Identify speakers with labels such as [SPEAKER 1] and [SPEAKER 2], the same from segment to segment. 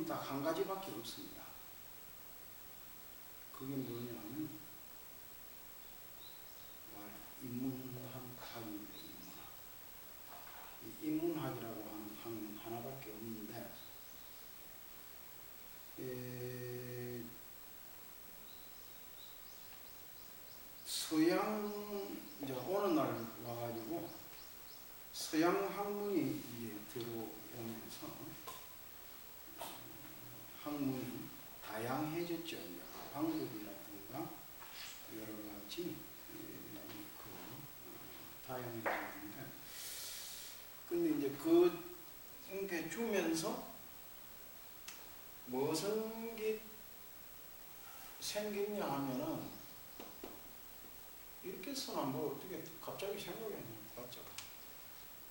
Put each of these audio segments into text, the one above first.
[SPEAKER 1] 딱 한 가지밖에 없습니다. 그게 뭐냐면 인문학입니다. 인문학이라고 하는 학문 하나밖에 없는데, 서양 이제 어느 날 와가지고 서양 학문이 이제 들어오면서 학문이 다양해졌죠. 방법이라든가 여러 가지 다양해졌는데, 근데 이제 그게 주면서 무슨 게 생겼냐 하면은 이렇게 써나 뭐 어떻게 갑자기 생각이 안 났죠.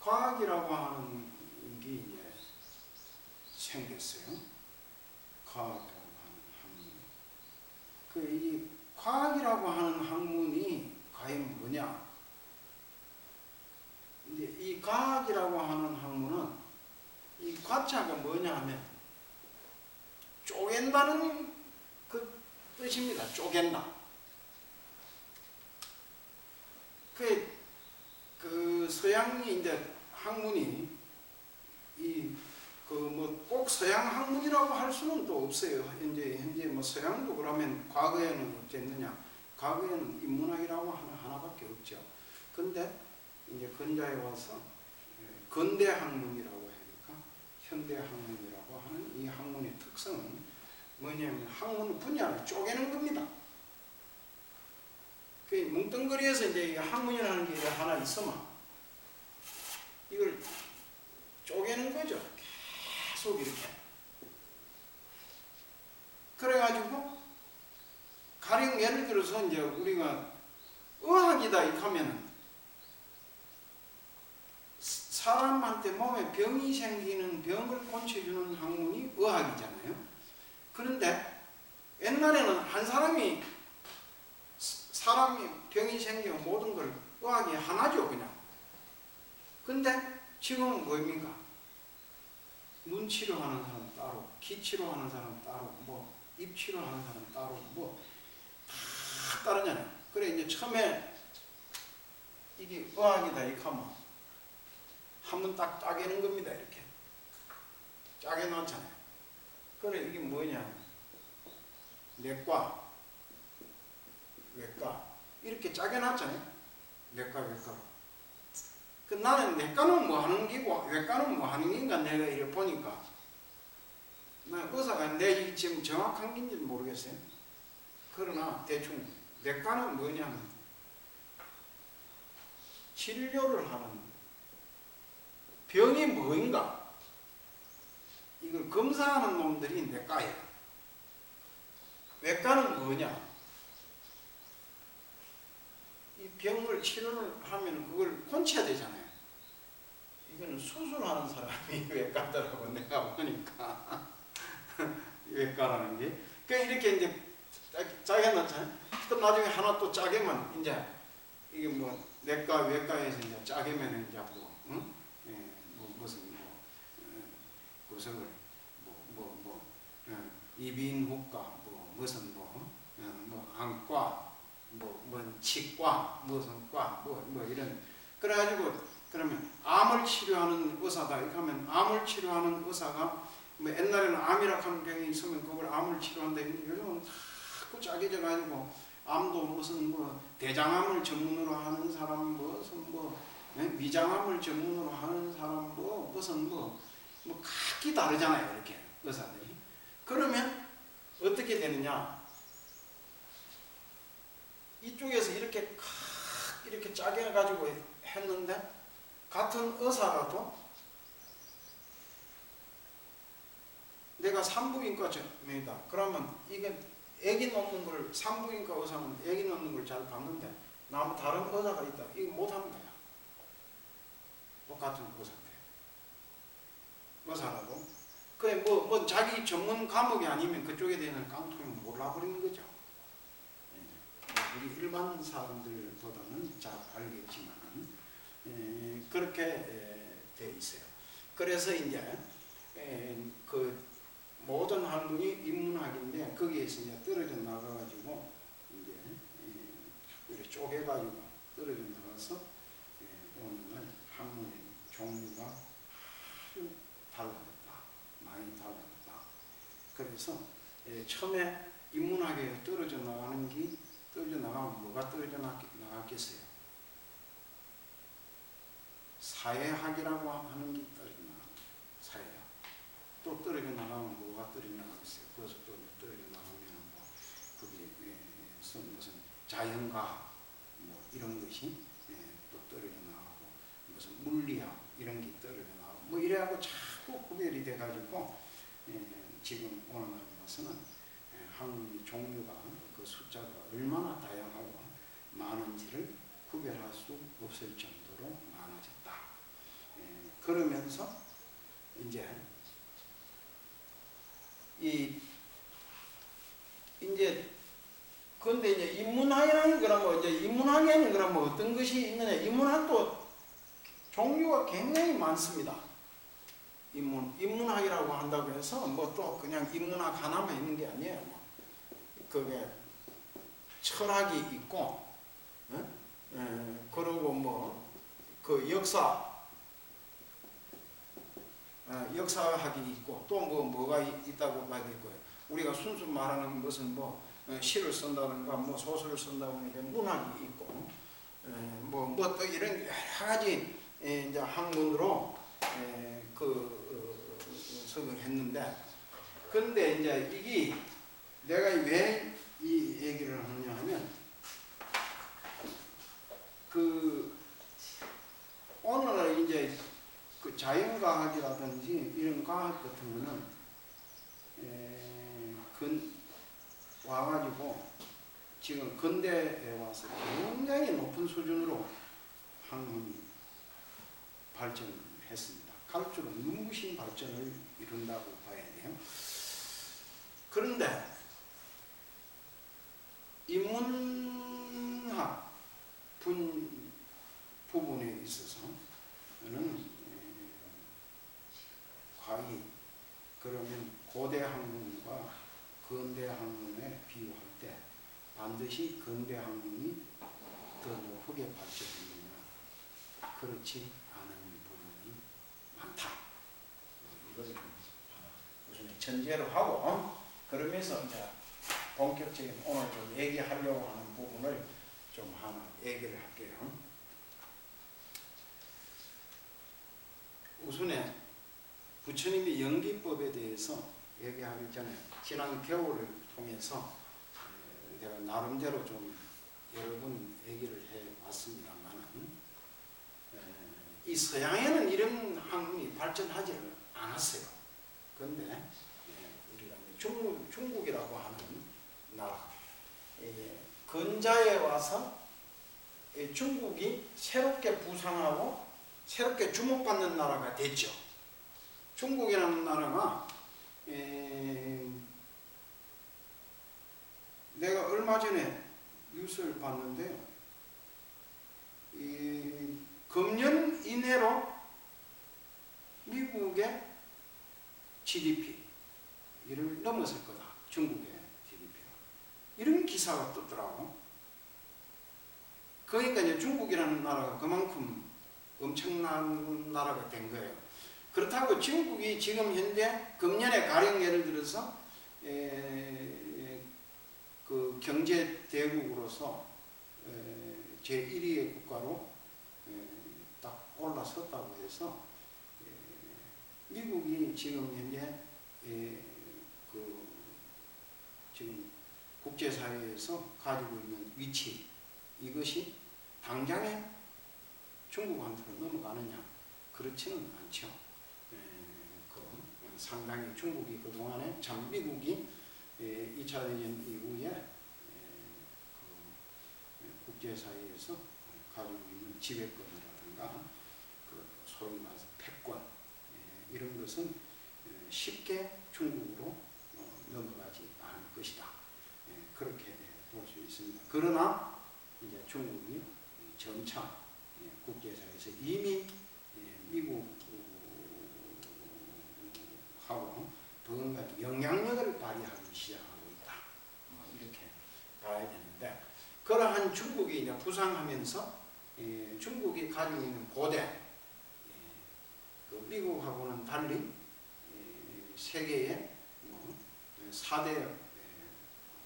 [SPEAKER 1] 과학이라고 하는 게 이제 생겼어요. 과학이라고 하는 학문. 이 과학이라고 하는 학문이 과연 뭐냐? 근데 이 과학이라고 하는 학문은 이 과자가 뭐냐 하면 쪼갠다는 그 뜻입니다. 쪼갠다. 그 서양이 이제 학문이 꼭 서양 학문이라고 할 수는 또 없어요. 현재 뭐 서양도 그러면 과거에는 어땠느냐? 과거에는 인문학이라고 하나밖에 없죠. 근데 이제 근자에 와서 근대 학문이라고 하니까 현대 학문이라고 하는 이 학문의 특성은 뭐냐면 학문 분야를 쪼개는 겁니다. 그 뭉뚱그려서 이제 학문이라는 게 하나 있으면 이걸 쪼개는 거죠. 계속 이렇게. 그래가지고 가령 예를 들어서 이제 우리가 의학이다 이렇게 하면은 사람한테 몸에 병이 생기는 병을 고쳐주는 학문이 의학이잖아요. 그런데 옛날에는 한 사람이 병이 생기면 모든 걸 의학이 하나죠, 그냥. 근데 지금은 뭐입니까? 눈 치료하는 사람 따로, 귀 치료하는 사람 따로, 입 치료하는 사람 따로, 다 따르잖아요. 그래, 이제 처음에 이게 의학이다, 이렇게 하면 한번 딱 짜개는 겁니다, 이렇게. 짜개 놓잖아요. 그래, 이게 뭐냐? 내과, 외과, 이렇게 짜게 놨잖아요. 내과, 외과. 나는 내과는 뭐 하는 기고, 외과는 뭐 하는 기인가 내가 이렇게 보니까. 나 의사가 내 지금 정확한 긴지 모르겠어요. 그러나 대충 내과는 뭐냐면 진료를 하는 병이 뭐인가 이걸 검사하는 놈들이 내과예요. 외과는 뭐냐? 이 병을 치료를 하면 그걸 고쳐야 되잖아요. 이거는 수술하는 사람이 외과더라고 내가 보니까. 외과라는 게. 그러니까 이렇게 이제 짜게 놨잖아요. 그럼 나중에 하나 또 짜게만 이제 이게 뭐 내과 외과에서 이제 짜게면 이제 무슨 구석을 이비인후과 무슨 안과 치과 무슨 과 이런 그래가지고 그러면 암을 치료하는 의사다 이렇게 하면 암을 치료하는 의사가 옛날에는 암이라고 하는 병이 있으면 그걸 암을 치료한다. 요즘은 자꾸 짜게져 가지고 암도 무슨 대장암을 전문으로 하는 사람 무슨 위장암을 전문으로 하는 사람 무슨 각기 다르잖아요. 이렇게 의사들이. 그러면 어떻게 되느냐? 이쪽에서 이렇게 짜게 해가지고 했는데 같은 의사라도 내가 산부인과입니다. 그러면 이게 애기 놓는 걸 산부인과 의사는 애기 놓는 걸 잘 봤는데 다른 의사가 있다. 이거 못하는 거야. 똑같은 의사인데 의사라도 그래 자기 전문 과목이 아니면 그쪽에 대한 깡통이 몰라버리는 거죠. 우리 일반 사람들보다는 잘 알겠지만 그렇게 돼 있어요. 그래서 이제 모든 학문이 인문학인데 거기에서 이제 떨어져 나가가지고 이제 이렇게 쪼개가지고 떨어져 나가서 오늘날 학문의 종류가 아주 달라졌다. 많이 달라졌다. 그래서 처음에 인문학에 떨어져 나가는 게 떨어져 나가면 뭐가 떨어져 나갔겠어요? 사회학이라고 하는 게 떨어져 나가는 사회학. 또 떨어져 나가면 뭐가 떨어져 나가겠어요? 그것도 또 떨어져 나가면 뭐 그게 무슨 자연과학 뭐 이런 것이 또 떨어져 나가고 무슨 물리학 이런 게 떨어져 나가고 뭐 이래갖고 자꾸 구별이 돼가지고 지금 오늘날 와서는 학문의 종류가 그 숫자가 얼마나 다양하고 많은지를 구별할 수 없을 정도로 많아졌다. 그러면서 이제 근데 이제 인문학이라는 그러면 이제 인문학에는 그러면 어떤 것이 있느냐? 인문학도 종류가 굉장히 많습니다. 인문학이라고 한다고 해서 뭐 또 그냥 인문학 하나만 있는 게 아니에요. 뭐 그게 철학이 있고, 그리고 뭐 그 역사학이 있고 또 뭐가 있다고 봐야 될 거예요. 우리가 순수 말하는 것은 뭐 시를 쓴다든가 뭐 소설을 쓴다든가 문학이 있고 뭐 또 이런 여러 가지 이제 학문으로 석을 근데 이제 이게 내가 왜 이 얘기를 하냐 하면 오늘날 이제 그 자연과학이라든지 이런 과학 같은 거는 와가지고 지금 근대에 와서 굉장히 높은 수준으로 학문이 발전했습니다. 갈수록 눈부신 발전을 이룬다고 봐야 돼요. 그런데 인문학 부분에 있어서는 과히 그러면 고대 학문과 근대 학문에 비유할 때 반드시 근대 학문이 더 높게 발전했느냐? 그렇지 않은 부분이 많다. 이걸 좀 우선 전제로 하고 그러면서 이제 본격적인 오늘 좀 얘기하려고 하는 부분을 좀 하나 얘기를 할게요. 우선에 부처님의 연기법에 대해서 얘기하기 전에 지난 겨울을 통해서 내가 나름대로 좀 여러 번 얘기를 해왔습니다만 이 서양에는 이런 학문이 발전하지 않았어요. 그런데 우리가 중국이라고 하는 나라 근자에 와서 중국이 새롭게 부상하고 새롭게 주목받는 나라가 됐죠. 중국이라는 나라가 내가 얼마 전에 뉴스를 봤는데요. 금년 이내로 미국의 GDP를 넘었을 거다. 중국의 GDP가. 이런 기사가 떴더라고. 그러니까 이제 중국이라는 나라가 그만큼 엄청난 나라가 된 거예요. 그렇다고 중국이 지금 현재 금년에 가령 예를 들어서 그 경제 대국으로서 제1위의 국가로 딱 올라섰다고 해서 미국이 지금 현재 지금 국제사회에서 가지고 있는 위치 이것이 당장에 중국한테로 넘어가느냐? 그렇지는 않죠. 상당히 중국이 그동안에 참 미국이 2차 대전 이후에 국제사회에서 가지고 있는 지배권이라든가 소위 말해서 패권 이런 것은 쉽게 중국으로 넘어가지 않을 것이다. 그렇게 볼 수 있습니다. 그러나 이제 중국이 점차 국제사회에서 이미 미국하고 뭔가 영향 이제 부상하면서 중국이 가지고 있는 고대 그 미국하고는 달리 세계의 뭐 4대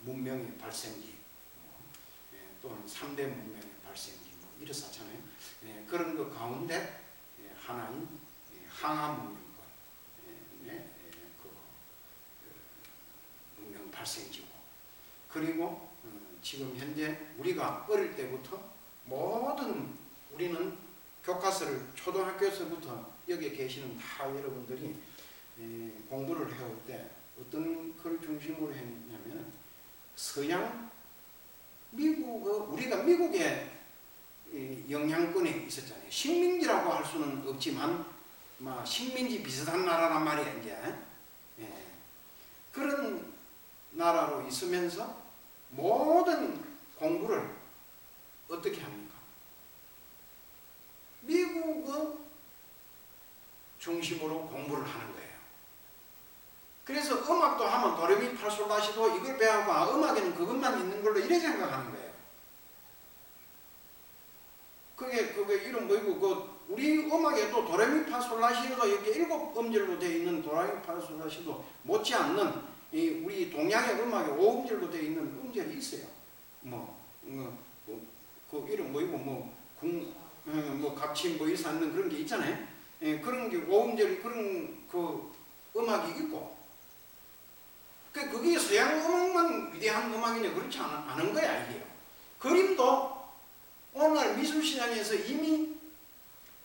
[SPEAKER 1] 문명의 발생지 또는 3대 문명의 발생지 뭐 이렇잖아요. 그런 것 가운데 하나인 항하 문명권 그 문명 발생지고 그리고 지금 현재 우리가 어릴 때부터 모든 우리는 교과서를 초등학교에서부터 여기 계시는 다 여러분들이 공부를 해올 때 어떤 걸 중심으로 했냐면 서양 미국 우리가 미국의 영향권에 있었잖아요. 식민지라고 할 수는 없지만 식민지 비슷한 나라란 말이야 이제. 그런 나라로 있으면서 모든 공부를 어떻게 합니까? 미국의 중심으로 공부를 하는 거예요. 그래서 음악도 하면 도레미파솔라시도 이걸 배우고 음악에는 그것만 있는 걸로 이래 생각하는 거예요. 그게 이름 뭐이고 우리 음악에도 도레미파솔라시도 이렇게 7음절로 되어 있는 도레미파솔라시도 못지않는 우리 동양의 음악에 5음절로 되어 있는 음절이 있어요. 그 이름 뭐이고 각침 이사는 그런 게 있잖아요. 그런 게 5음절이 그런 그 음악이 있고 그게 서양 음악만 위대한 음악이냐 그렇지 않은 거야 이게요. 그림도 오늘 미술시장에서 이미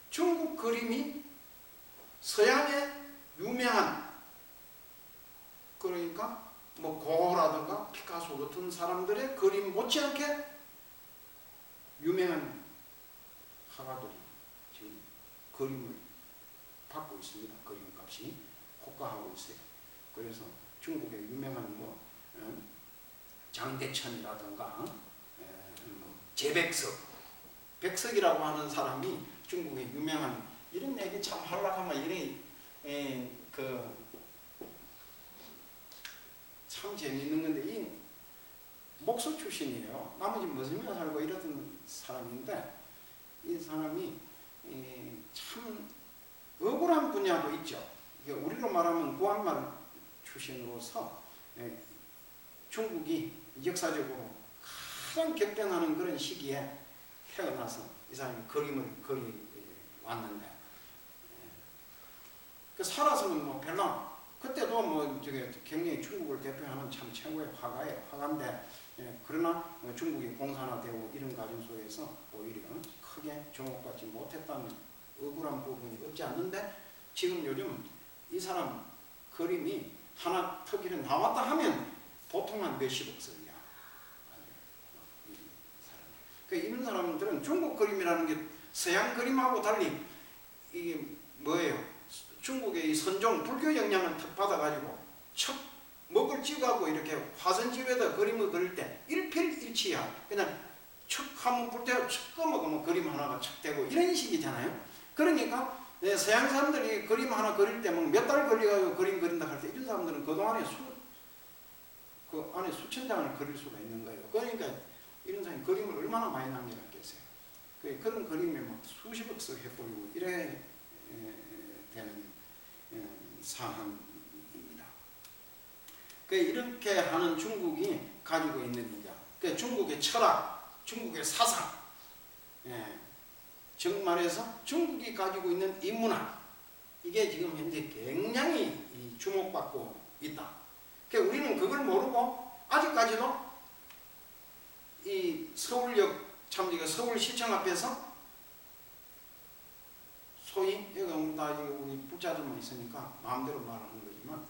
[SPEAKER 1] 중국 그림이 서양의 유명한 그러니까 고흐라든가 피카소 같은 사람들의 그림 못지않게 유명한 화가들이 지금 그림을 받고 있습니다. 그림값이 호가하고 있어요. 그래서 중국의 유명한 장대천이라든가 제백석 백석이라고 하는 사람이 중국의 유명한 이런 얘기 참 하려고 하면 이런 참 재밌는 건데 이 목소 출신이에요. 나머지 머슴이나 살고 이러던 사람인데 이 사람이 참 억울한 분야도 있죠. 우리로 말하면 구한말 출신으로서 중국이 역사적으로 가장 격변하는 그런 시기에 태어나서 이 사람이 그림을 그려왔는데 살아서는 별로 그때도 굉장히 중국을 대표하는 참 최고의 화가인데 그러나 중국이 공산화되고 이런 과정 속에서 오히려 크게 주목받지 못했다는 억울한 부분이 없지 않는데 지금 요즘 이 사람 그림이 하나 특이로 나왔다 하면 보통 한 몇십억 석이야. 이런 사람들은 중국 그림이라는 게 서양 그림하고 달리 이게 뭐예요? 중국의 이 선종 불교 영향을 탁 받아가지고 척 먹을 찍어갖고 이렇게 화선지에다 그림을 그릴 때 일필일치야. 그냥 척 하면 불태워 척 꺼먹으면 그림 하나가 척 되고 이런 식이잖아요. 그러니까 서양 사람들이 그림 하나 그릴 때 몇 달 걸려가지고 그림 그린다 할 때 이런 사람들은 그동안에 그 안에 수천 장을 그릴 수가 있는 거예요. 그러니까 이런 사람이 그림을 얼마나 많이 남겨놨겠어요. 그런 그림에 수십억 석 해버리고 이래 되는 상황입니다. 이렇게 하는 중국이 가지고 있는 이제 중국의 철학, 중국의 사상, 정말해서 중국이 가지고 있는 인문학 이게 지금 현재 굉장히 주목받고 있다. 우리는 그걸 모르고 아직까지도 이 서울역 참지가 서울시청 앞에서 소위 여기가 우리 북자들만 있으니까 마음대로 말하는 거지만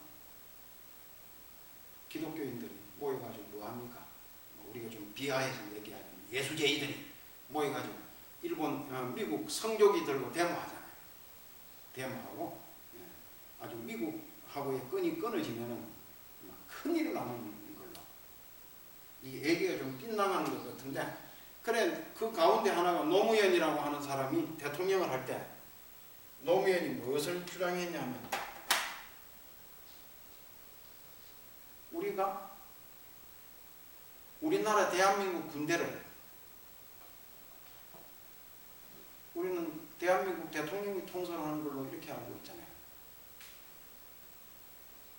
[SPEAKER 1] 기독교인들이 모여가지고 뭐합니까? 우리가 좀 비하해서 얘기하자면 예수제이들이 모여가지고 일본, 미국 성조기 들고 데모하잖아요. 데모하고 아주 미국하고의 끈이 끊어지면은 큰일 나는 걸로 이 얘기가 좀 빗나가는 것 같은데 그래 그 가운데 하나가 노무현이라고 하는 사람이 대통령을 할 때 노무현이 무엇을 주장했냐면 우리가 우리나라 대한민국 군대를 우리는 대한민국 대통령이 통솔하는 걸로 이렇게 알고 있잖아요.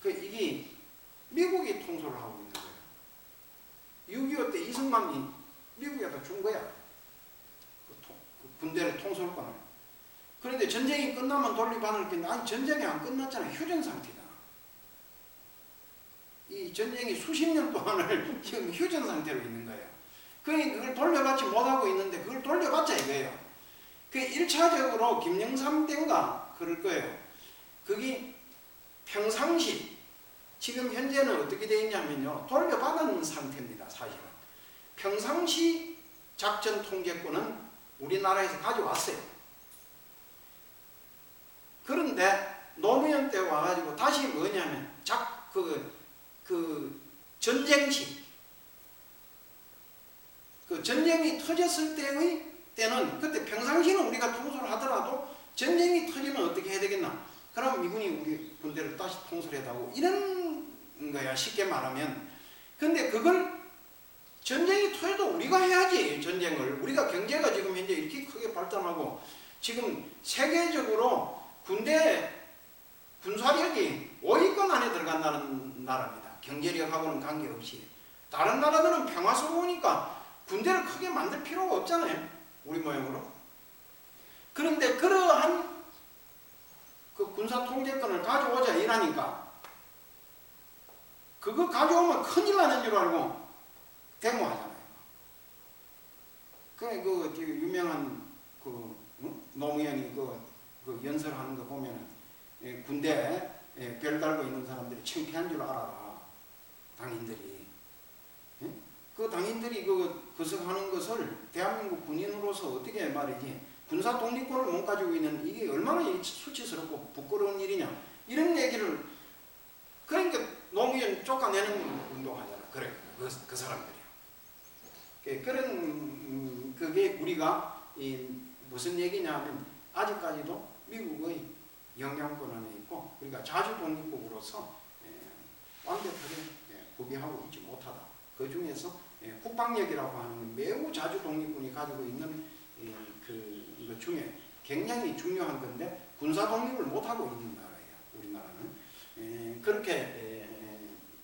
[SPEAKER 1] 이게 미국이 통솔을 하고 있는 거예요. 6.25 때 이승만이 미국에다 준 거야. 그 군대를 통솔권을. 그런데 전쟁이 끝나면 돌려받을 건데, 아니 전쟁이 안 끝났잖아요. 휴전 상태다. 이 전쟁이 수십 년 동안을 지금 휴전 상태로 있는 거예요. 그러니까 그걸 돌려받지 못하고 있는데 그걸 돌려받자 이거예요. 그 1차적으로 김영삼 때인가 그럴 거예요. 그게 평상시, 지금 현재는 어떻게 되어 있냐면요. 돌려받은 상태입니다. 사실은. 평상시 작전 통제권은 우리나라에서 가져왔어요. 그런데 노무현 때 와가지고 다시 뭐냐면 전쟁시, 그 전쟁이 터졌을 때는 그때 평상시는 우리가 통솔을 하더라도 전쟁이 터지면 어떻게 해야 되겠나? 그럼 미군이 우리 군대를 다시 통솔해다고 이런 거야, 쉽게 말하면. 근데 그걸 전쟁이 터져도 우리가 해야지. 전쟁을 우리가 경제가 지금 현재 이렇게 크게 발전하고 지금 세계적으로 군대 군사력이 5위권 안에 들어간다는 나라입니다. 경제력하고는 관계없이. 다른 나라들은 평화스러우니까 군대를 크게 만들 필요가 없잖아요. 우리 모양으로. 그런데 그러한 그 군사 통제권을 가져오자 이러니까 그거 가져오면 큰일 나는 줄 알고 데모하잖아요. 그 유명한 노무현이 그 연설하는 거 보면은 군대에 별 달고 있는 사람들이 창피한 줄 알아라. 당인들이. 그 당인들이 하는 것을 대한민국 군인으로서 어떻게 말이지, 군사 독립권을 못 가지고 있는 이게 얼마나 수치스럽고 부끄러운 일이냐, 이런 얘기를. 그러니까 노무현 쫓아내는 운동하잖아. 그래, 그 사람들이요. 그런 그게 우리가 무슨 얘기냐면 아직까지도 미국의 영향권 안에 있고 우리가 자주 독립국으로서 완벽하게 구비하고 있지 못하다. 그 중에서 국방력이라고 하는 매우 자주 독립군이 가지고 있는 그 중에 굉장히 중요한 건데 군사 독립을 못하고 있는 나라예요. 우리나라는. 그렇게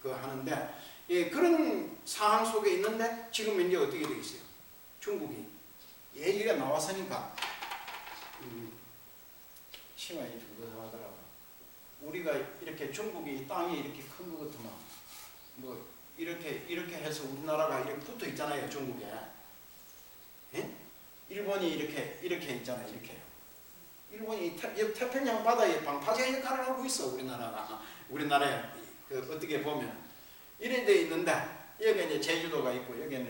[SPEAKER 1] 하는데 그런 상황 속에 있는데 지금 이제 어떻게 되겠어요? 중국이 얘기가 나왔으니까 심하게 죽어서 하더라고. 우리가 이렇게 중국이 땅이 이렇게 큰 것 같으면 뭐 이렇게 해서 우리나라가 이렇게 붙어 있잖아요. 중국에. 일본이 이렇게 있잖아요. 이렇게요. 일본이 태평양 바다에 방파제 역할을 하고 있어. 우리나라에 어떻게 보면 이래 돼 있는데 여기 이제 제주도가 있고 여기는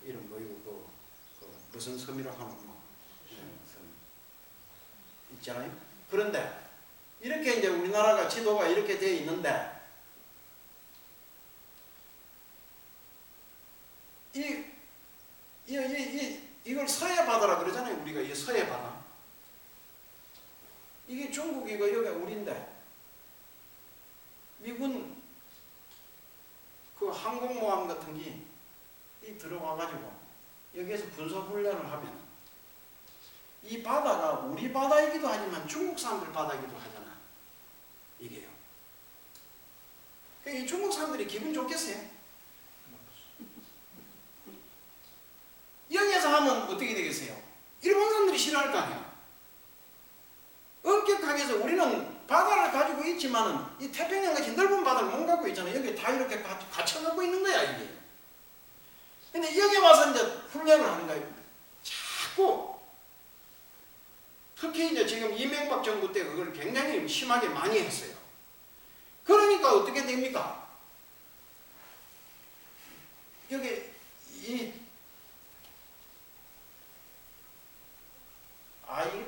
[SPEAKER 1] 이름 뭐이고 무슨 섬이라고 하는 섬 있잖아요. 그런데 이렇게 이제 우리나라가 지도가 이렇게 돼 있는데 이걸 서해 바다라 그러잖아요. 우리가 이 서해 바다. 이게 중국이고 여기가 우리인데 미군 그 항공모함 같은 게 들어와가지고 여기에서 군사훈련을 하면 이 바다가 우리 바다이기도 하지만 중국 사람들 바다이기도 하잖아. 이게요. 그러니까 이 중국 사람들이 기분 좋겠어요? 여기에서 하면 어떻게 되겠어요? 일본 사람들이 싫어할 거 아니야. 엄격하게 해서 우리는 바다를 가지고 있지만은 이 태평양같이 넓은 바다를 못 갖고 있잖아요. 여기 다 이렇게 갇혀 갖고 있는 거야, 이게. 근데 여기 와서 이제 훈련을 하는 거예요. 자꾸. 특히 이제 지금 이명박 정부 때 그걸 굉장히 심하게 많이 했어요. 그러니까 어떻게 됩니까? 여기 이게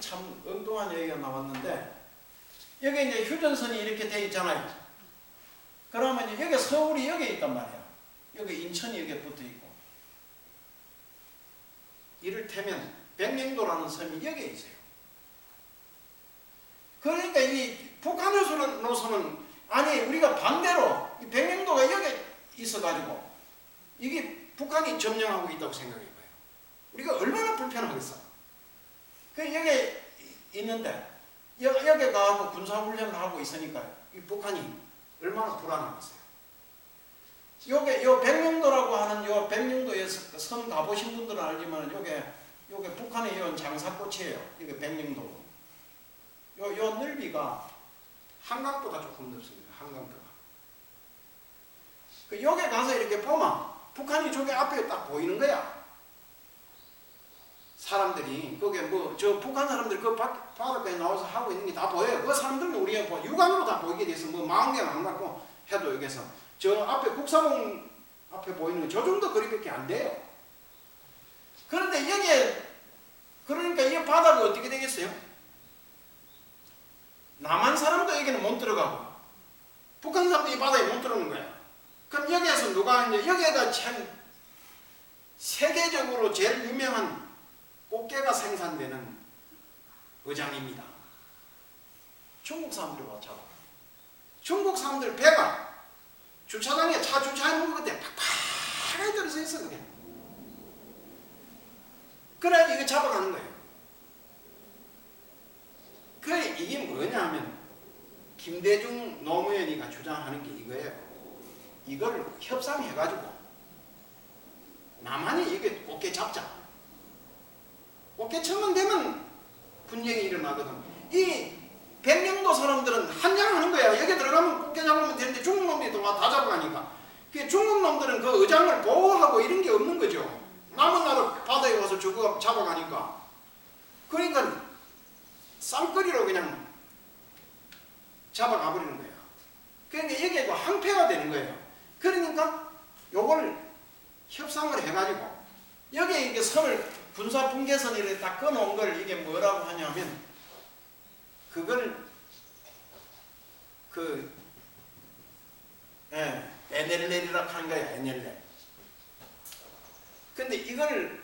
[SPEAKER 1] 참 엉뚱한 얘기가 나왔는데 여기 이제 휴전선이 이렇게 돼 있잖아요. 그러면 여기 서울이 여기에 있단 말이야. 여기 인천이 여기에 붙어 있고. 이를테면 백령도라는 섬이 여기에 있어요. 그러니까 이 북한으로서는 아니 우리가 반대로 이 백령도가 여기에 있어가지고 이게 북한이 점령하고 있다고 생각해봐요. 우리가 얼마나 불편하겠어. 그 여기 있는데 여기가 뭐 군사훈련을 하고 있으니까 이 북한이 얼마나 불안하겠어요. 요게 요 백령도라고 하는 요 백령도에 선 가보신 분들은 알지만 요게 북한의 요 장사꽃이에요. 이게 백령도. 요 넓이가 한강보다 조금 넓습니다. 한강보다. 그 여기 가서 이렇게 보면 북한이 저기 앞에 딱 보이는 거야. 사람들이 거기에 뭐 저 북한 사람들 그 바닷가에 나와서 하고 있는 게 다 보여요. 그 사람들은 우리가 육안으로 다 보이게 돼서 뭐 망원경 안 갖고 해도 여기서 저 앞에 국사봉 앞에 보이는 저 정도 거리밖에 안 돼요. 그런데 여기에 그러니까 이 바다가 어떻게 되겠어요? 남한 사람도 여기는 못 들어가고 북한 사람도 이 바다에 못 들어오는 거야. 그럼 여기에서 누가 이제 여기가 참 세계적으로 제일 유명한 꽃게가 생산되는 어장입니다. 중국 사람들이 watch. 중국 사람들 배가 주차장에 차 주차해놓은 것 같아 팍팍하게 들어서 있어 그게. 그래 이거 잡아가는 거예요. 그래 이게 뭐냐 하면 김대중 노무현이가 주장하는 게 이거예요. 이걸 협상해가지고 남한이 이게 꽃게 잡자. 꽃게처럼 되면 분쟁이 일어나거든. 이 백령도 사람들은 한장하는 거야. 여기 들어가면 꽃게 잡으면 되는데 중국 놈들이 다 잡아가니까. 중국 놈들은 그 의장을 보호하고 이런 게 없는 거죠. 남은 나라 바다에 와서 저거 잡아가니까. 그러니까 쌍거리로 그냥 잡아가 버리는 거야. 그러니까 여기가 항폐가 되는 거예요. 그러니까 요걸 협상을 해가지고 여기에 이게 선을 군사분계선을 딱 끊어온 걸 이게 뭐라고 하냐면 그걸 에넬렐이라고 하는 거야. 에넬렐. 근데 이걸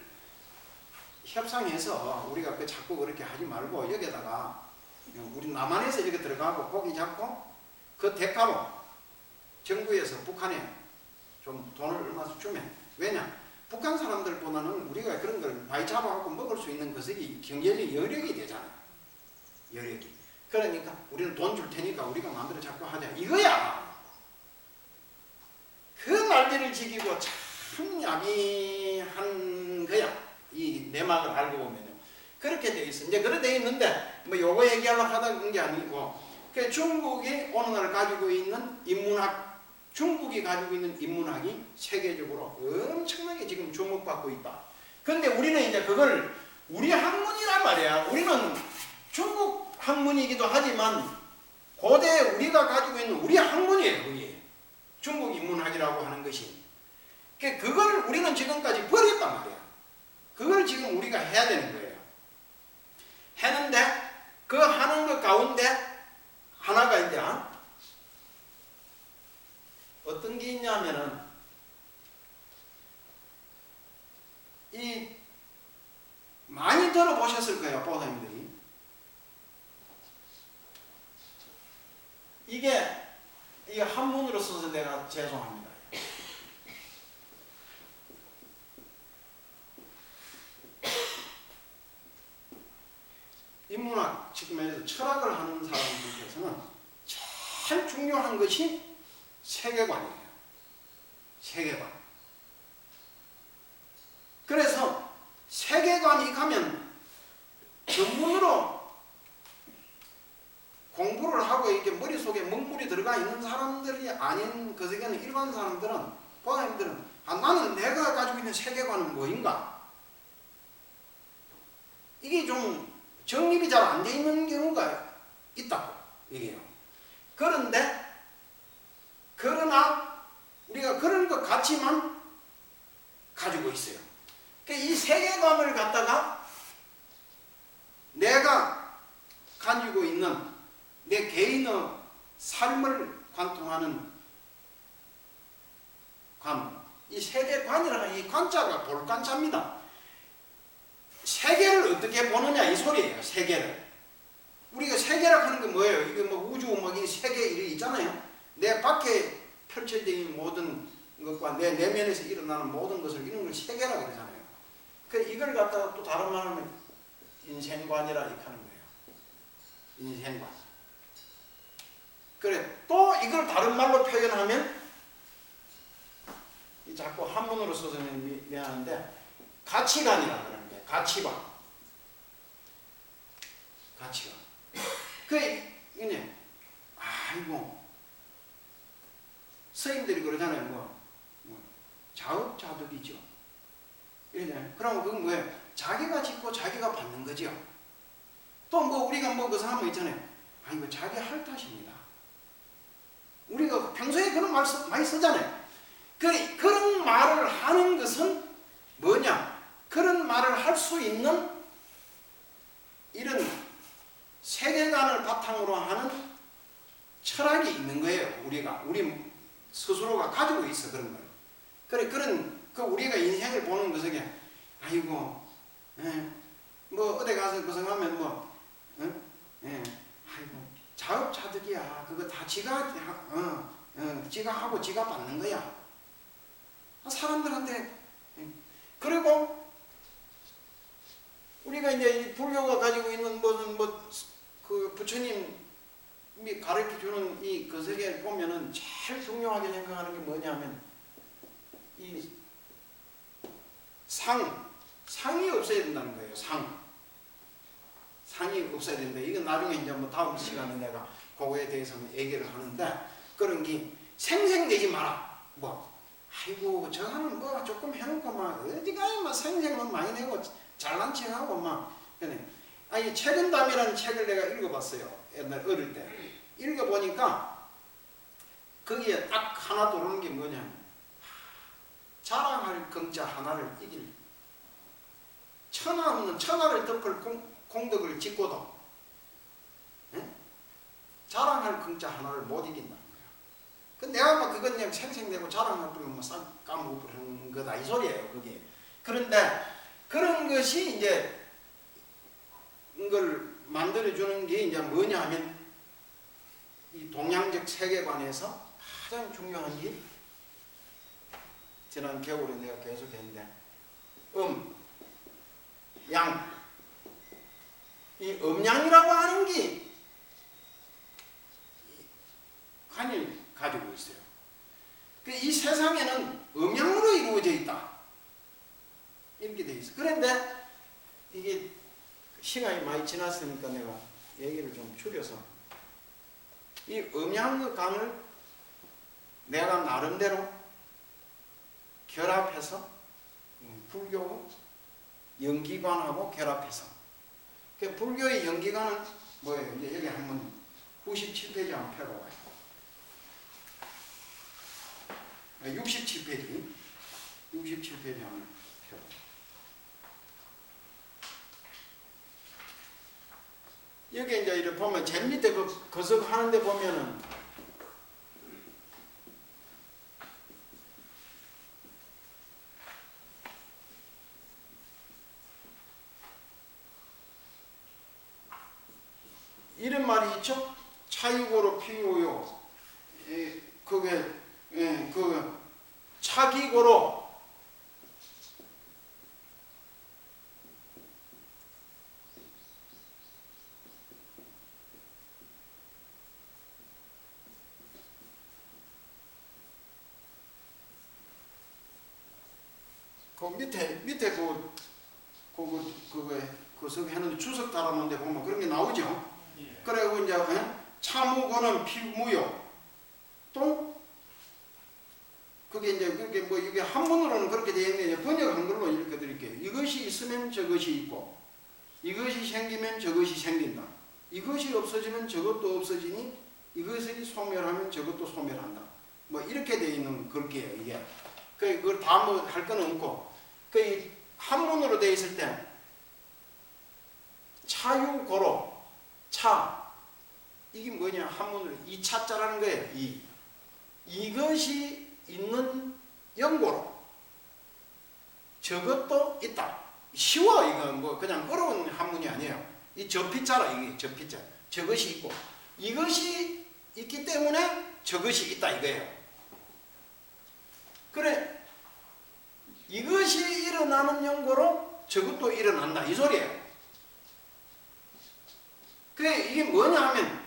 [SPEAKER 1] 협상해서 우리가 자꾸 그렇게 하지 말고 여기다가 우리 남한에서 이렇게 들어가고 고기 잡고 그 대가로 정부에서 북한에 좀 돈을 얼마씩 주면 왜냐? 북한 사람들보다는 우리가 그런 걸 많이 잡아갖고 먹을 수 있는 것이 경제적 여력이 되잖아요. 여력이. 그러니까 우리는 돈 줄 테니까 우리가 마음대로 잡고 하자. 이거야. 그 날개를 지키고 참 야비한 거야. 이 내막을 알고 보면요. 그렇게 돼 있어. 이제 그렇게 돼 있는데 뭐 요거 얘기하려고 하던 게 아니고 그 중국이 오늘날 가지고 있는 인문학 중국이 가지고 있는 인문학이 세계적으로 엄청나게 지금 주목받고 있다. 그런데 우리는 이제 그걸 우리 학문이란 말이야. 우리는 중국 학문이기도 하지만 고대 우리가 가지고 있는 우리 학문이에요. 그게 중국 인문학이라고 하는 것이. 그걸 우리는 지금까지 버렸단 말이야. 그걸 지금 우리가 해야 되는 거예요. 했는데 그 하는 것 가운데 하나가 이제 어떤 게 있냐면은 이 많이 들어보셨을 거예요. 보호자님들이. 이게 한문으로 써서 내가 죄송합니다. 인문학 측면에서 철학을 하는 사람들께서는 제일 중요한 것이 세계관이에요. 세계관. 그래서 세계관이 가면 전문으로 공부를 하고 이렇게 머릿속에 먹물이 들어가 있는 사람들이 아닌 그세계는 일반 사람들은 보호자님들은 나는 내가 가지고 있는 세계관은 뭐인가? 이게 좀 정립이 잘 안 돼 있는 경우가 있다고 얘기해요. 그러나 우리가 그런 것 같지만 가지고 있어요. 이 세계관을 갖다가 내가 가지고 있는 내 개인의 삶을 관통하는 관, 이 세계관이라는 이 관자가 볼관자입니다. 세계를 어떻게 보느냐 이 소리예요. 세계를. 우리가 세계라고 하는 게 뭐예요? 이게 뭐 우주 이 세계 일이 있잖아요. 내 밖에 펼쳐져 있는 모든 것과 내 내면에서 일어나는 모든 것을 이런 걸 세계라고 그러잖아요. 그 이걸 갖다가 또 다른 말로 하면 인생관이라 이렇게 하는 거예요. 인생관. 그래 또 이걸 다른 말로 표현하면 자꾸 한문으로 써서 미안한데 가치관이라 그러는 거예요. 가치관. 가치관. 이네 아이고 스님들이 그러잖아요. 뭐 자업자득이죠. 이러잖아요. 그러면 그건 뭐예요? 자기가 짓고 자기가 받는 거죠. 또 뭐 우리가 뭐 그 사람 있잖아요. 아이고 자기 할 탓입니다. 우리가 평소에 그런 말 많이 쓰잖아요. 그런 말을 하는 것은 뭐냐? 그런 말을 할 수 있는 이런 세계관을 바탕으로 하는 철학이 있는 거예요. 우리 스스로가 가지고 있어 그런 걸. 우리가 인생을 보는 것에 아이고, 뭐 어디 가서 고생하면 아이고 자업자득이야. 그거 다 지가 하고 지가 받는 거야. 사람들한테. 그리고 우리가 이제 불교가 가지고 있는 그 부처님이 가르쳐 주는 이 거세계를 보면은 제일 중요하게 생각하는 게 뭐냐면 이 상이 없어야 된다는 거예요. 상이 없어야 된다. 이건 나중에 이제 뭐 다음 시간에 내가 그거에 대해서 얘기를 하는데 그런 게 생생내지 마라. 아이고 저 사람 뭐 조금 해놓고 막 어디가 막 생생만 많이 내고 잘난 척하고 막 아니 책은담이라는 책을 내가 읽어봤어요. 옛날 어릴 때 읽어보니까 거기에 딱 하나 들어오는 게 뭐냐면 자랑할 긍자 하나를 이길 천하 없는 천하를 덮을 공덕을 짓고도 자랑할 긍자 하나를 못 이긴다는 거야. 내가 막 그건 그냥 생생내고 자랑할 뿐이면 뭐 까먹는 거다 이 소리예요. 그게. 그런데 그런 것이 이제 이걸 만들어주는 게 이제 뭐냐 하면 이 동양적 세계관에서 가장 중요한 게 지난 겨울에 내가 계속 했는데 양. 이 음양이라고 하는 게 간을 가지고 있어요. 이 세상에는 음양으로 이루어져 있다. 이렇게 돼 있어. 그런데 이게 시간이 많이 지났으니까 내가 얘기를 좀 줄여서 이 음양의 간을 내가 나름대로 결합해서 불교 연기관하고 결합해서 불교의 연기관은 뭐예요? 이제 여기 한번 97페이지 한번 펴봐요. 67페이지 한번 펴봐요. 여기 이제 이렇게 보면 제일 밑에 그 거석하는데 보면은 이런 말이 있죠. 차유고로 피우요. 그 차기고로 그 밑에 그 석 해놓은 주석 달아놓은데 보면 그런 게 나오죠. 예. 그리고 이제 차무고는 피무요. 또 그게 뭐 이게 한문으로는 그렇게 되어 있는데 번역 한글로 이렇게 드릴게요. 이것이 있으면 저것이 있고, 이것이 생기면 저것이 생긴다. 이것이 없어지면 저것도 없어지니, 이것이 소멸하면 저것도 소멸한다. 뭐 이렇게 되어 있는 글귀예요 이게. 그걸 다 뭐 할 건 없고, 그 한문으로 되어 있을 때 차유고로 차 이게 뭐냐 한문으로 이 차자라는 거예요. 이것이 있는 연고로 저것도 있다. 쉬워. 이건 뭐 그냥 어려운 한문이 아니에요. 이 저피자라 이게 저피자. 저것이 있고 이것이 있기 때문에 저것이 있다 이거예요. 그래 이것이 일어나는 연고로 저것도 일어난다 이 소리예요. 그게 이게 뭐냐 하면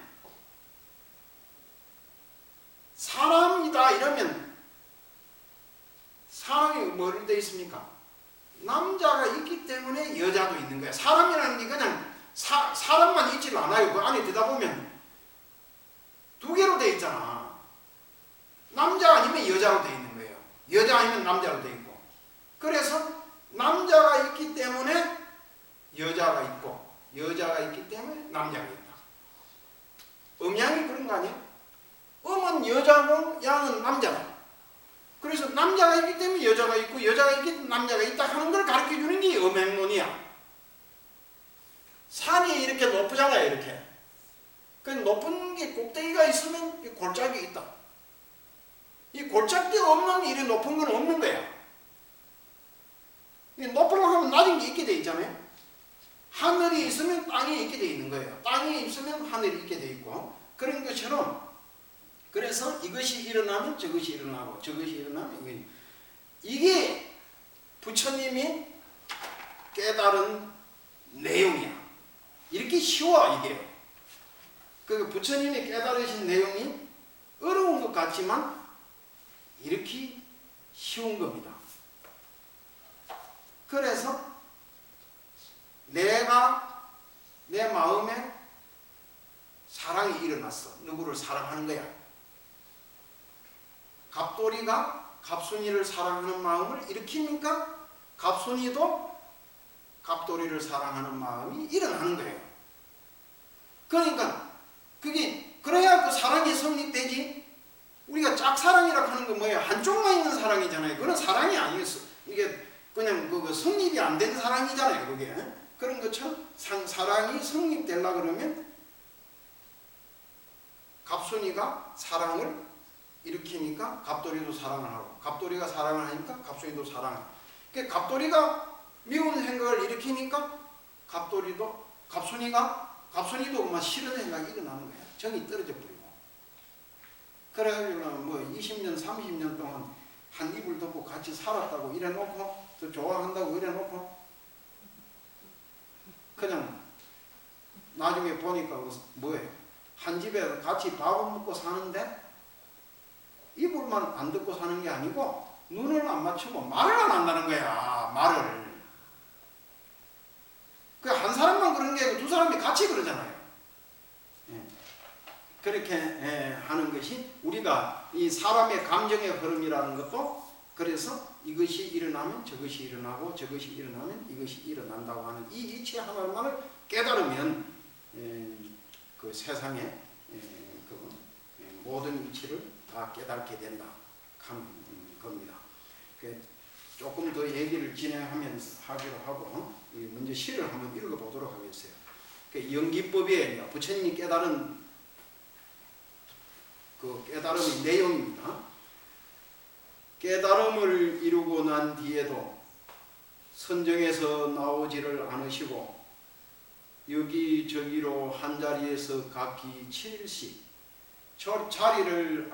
[SPEAKER 1] 사람이다 이러면 사람이 뭘 돼 있습니까? 남자가 있기 때문에 여자도 있는 거야. 사람이라는 게 그냥 사람만 있지를 않아요. 그 안에 들여다보면 두 개로 돼 있잖아. 남자 아니면 여자로 돼 있는 거예요. 여자 아니면 남자로 돼 있고. 그래서 남자가 있기 때문에 여자가 있고 여자가 있기 때문에 남자가 있다. 음양이 그런 거 아니에요? 음은 여자고 양은 남자다. 그래서 남자가 있기 때문에 여자가 있고 여자가 있기 때문에 남자가 있다 하는 걸 가르쳐 주는 게 음행론이야. 산이 이렇게 높잖아요. 이렇게. 그 높은 게 꼭대기가 있으면 골짜기 있다. 이 골짜기가 없는 이리 높은 건 없는 거야. 높으려고 하면 낮은 게 있게 돼 있잖아요. 하늘이 있으면 땅이 있게 돼 있는 거예요. 땅이 있으면 하늘이 있게 돼 있고 그런 것처럼 그래서 이것이 일어나면 저것이 일어나고 저것이 일어나면 이게 부처님이 깨달은 내용이야. 이렇게 쉬워 이게. 그 부처님이 깨달으신 내용이 어려운 것 같지만 이렇게 쉬운 겁니다. 그래서 내가 내 마음에 사랑이 일어났어. 누구를 사랑하는 거야. 갑돌이가 갑순이를 사랑하는 마음을 일으키니까 갑순이도 갑돌이를 사랑하는 마음이 일어나는 거예요. 그러니까 그게 그래야 그 사랑이 성립되지. 우리가 짝사랑이라고 하는 건 뭐예요? 한쪽만 있는 사랑이잖아요. 그건 사랑이 아니었어. 이게 그냥 그 성립이 안 된 사랑이잖아요. 그게 그런 것처럼 사랑이 성립되려고 그러면 갑순이가 사랑을 일으키니까 갑돌이도 사랑을 하고 갑돌이가 사랑을 하니까 갑순이도 사랑을 하고 그러니까 갑돌이가 미운 생각을 일으키니까 갑순이도 막 싫은 생각이 일어나는 거야. 정이 떨어져 버리고. 그래가지고 뭐 20년 30년 동안 한 이불 덮고 같이 살았다고 이래놓고 더 좋아한다고 이래놓고 그냥 나중에 보니까 뭐예요? 한 집에 같이 밥을 먹고 사는데 이불만 안 듣고 사는 게 아니고 눈을 안 맞추고 말을 안 한다는 거야. 말을. 그 한 사람만 그런 게 아니고 두 사람이 같이 그러잖아요. 예. 그렇게 하는 것이 우리가 이 사람의 감정의 흐름이라는 것도 그래서 이것이 일어나면 저것이 일어나고 저것이 일어나면 이것이 일어난다고 하는 이 이치 하나만을 깨달으면 그 세상의 그 모든 이치를 다 깨닫게 된다 하는 겁니다. 조금 더 얘기를 진행하면서 하기로 하고 먼저 시를 한번 읽어보도록 하겠어요. 연기법에 부처님이 깨달은 그 깨달음의 내용입니다. 깨달음을 이루고 난 뒤에도 선정에서 나오지를 않으시고 여기저기로 한자리에서 각기 7일씩 자리를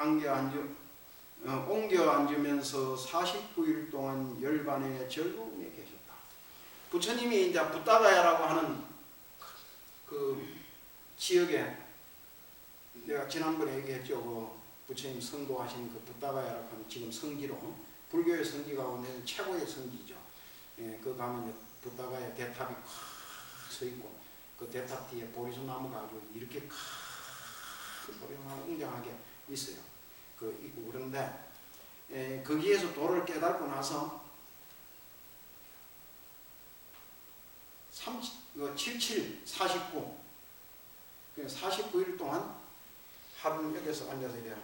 [SPEAKER 1] 옮겨 앉으면서 49일 동안 열반의 즐거움에 계셨다. 부처님이 이제 부다가야라고 하는 그 지역에 내가 지난번에 얘기했죠. 그 부처님 성도하신 그 부다가야라고 하는 지금 성지로 불교의 성지 가운데 최고의 성지죠. 예, 그 가면 부다가야 대탑이 콱 서 있고 그 대탑 뒤에 보리수 나무가 아주 이렇게 큰 소리만 웅장하게 있어요. 그 있고 그런데 거기에서 도를 깨닫고 나서 77, 49 49일 동안 하루 여기서 앉아서 이래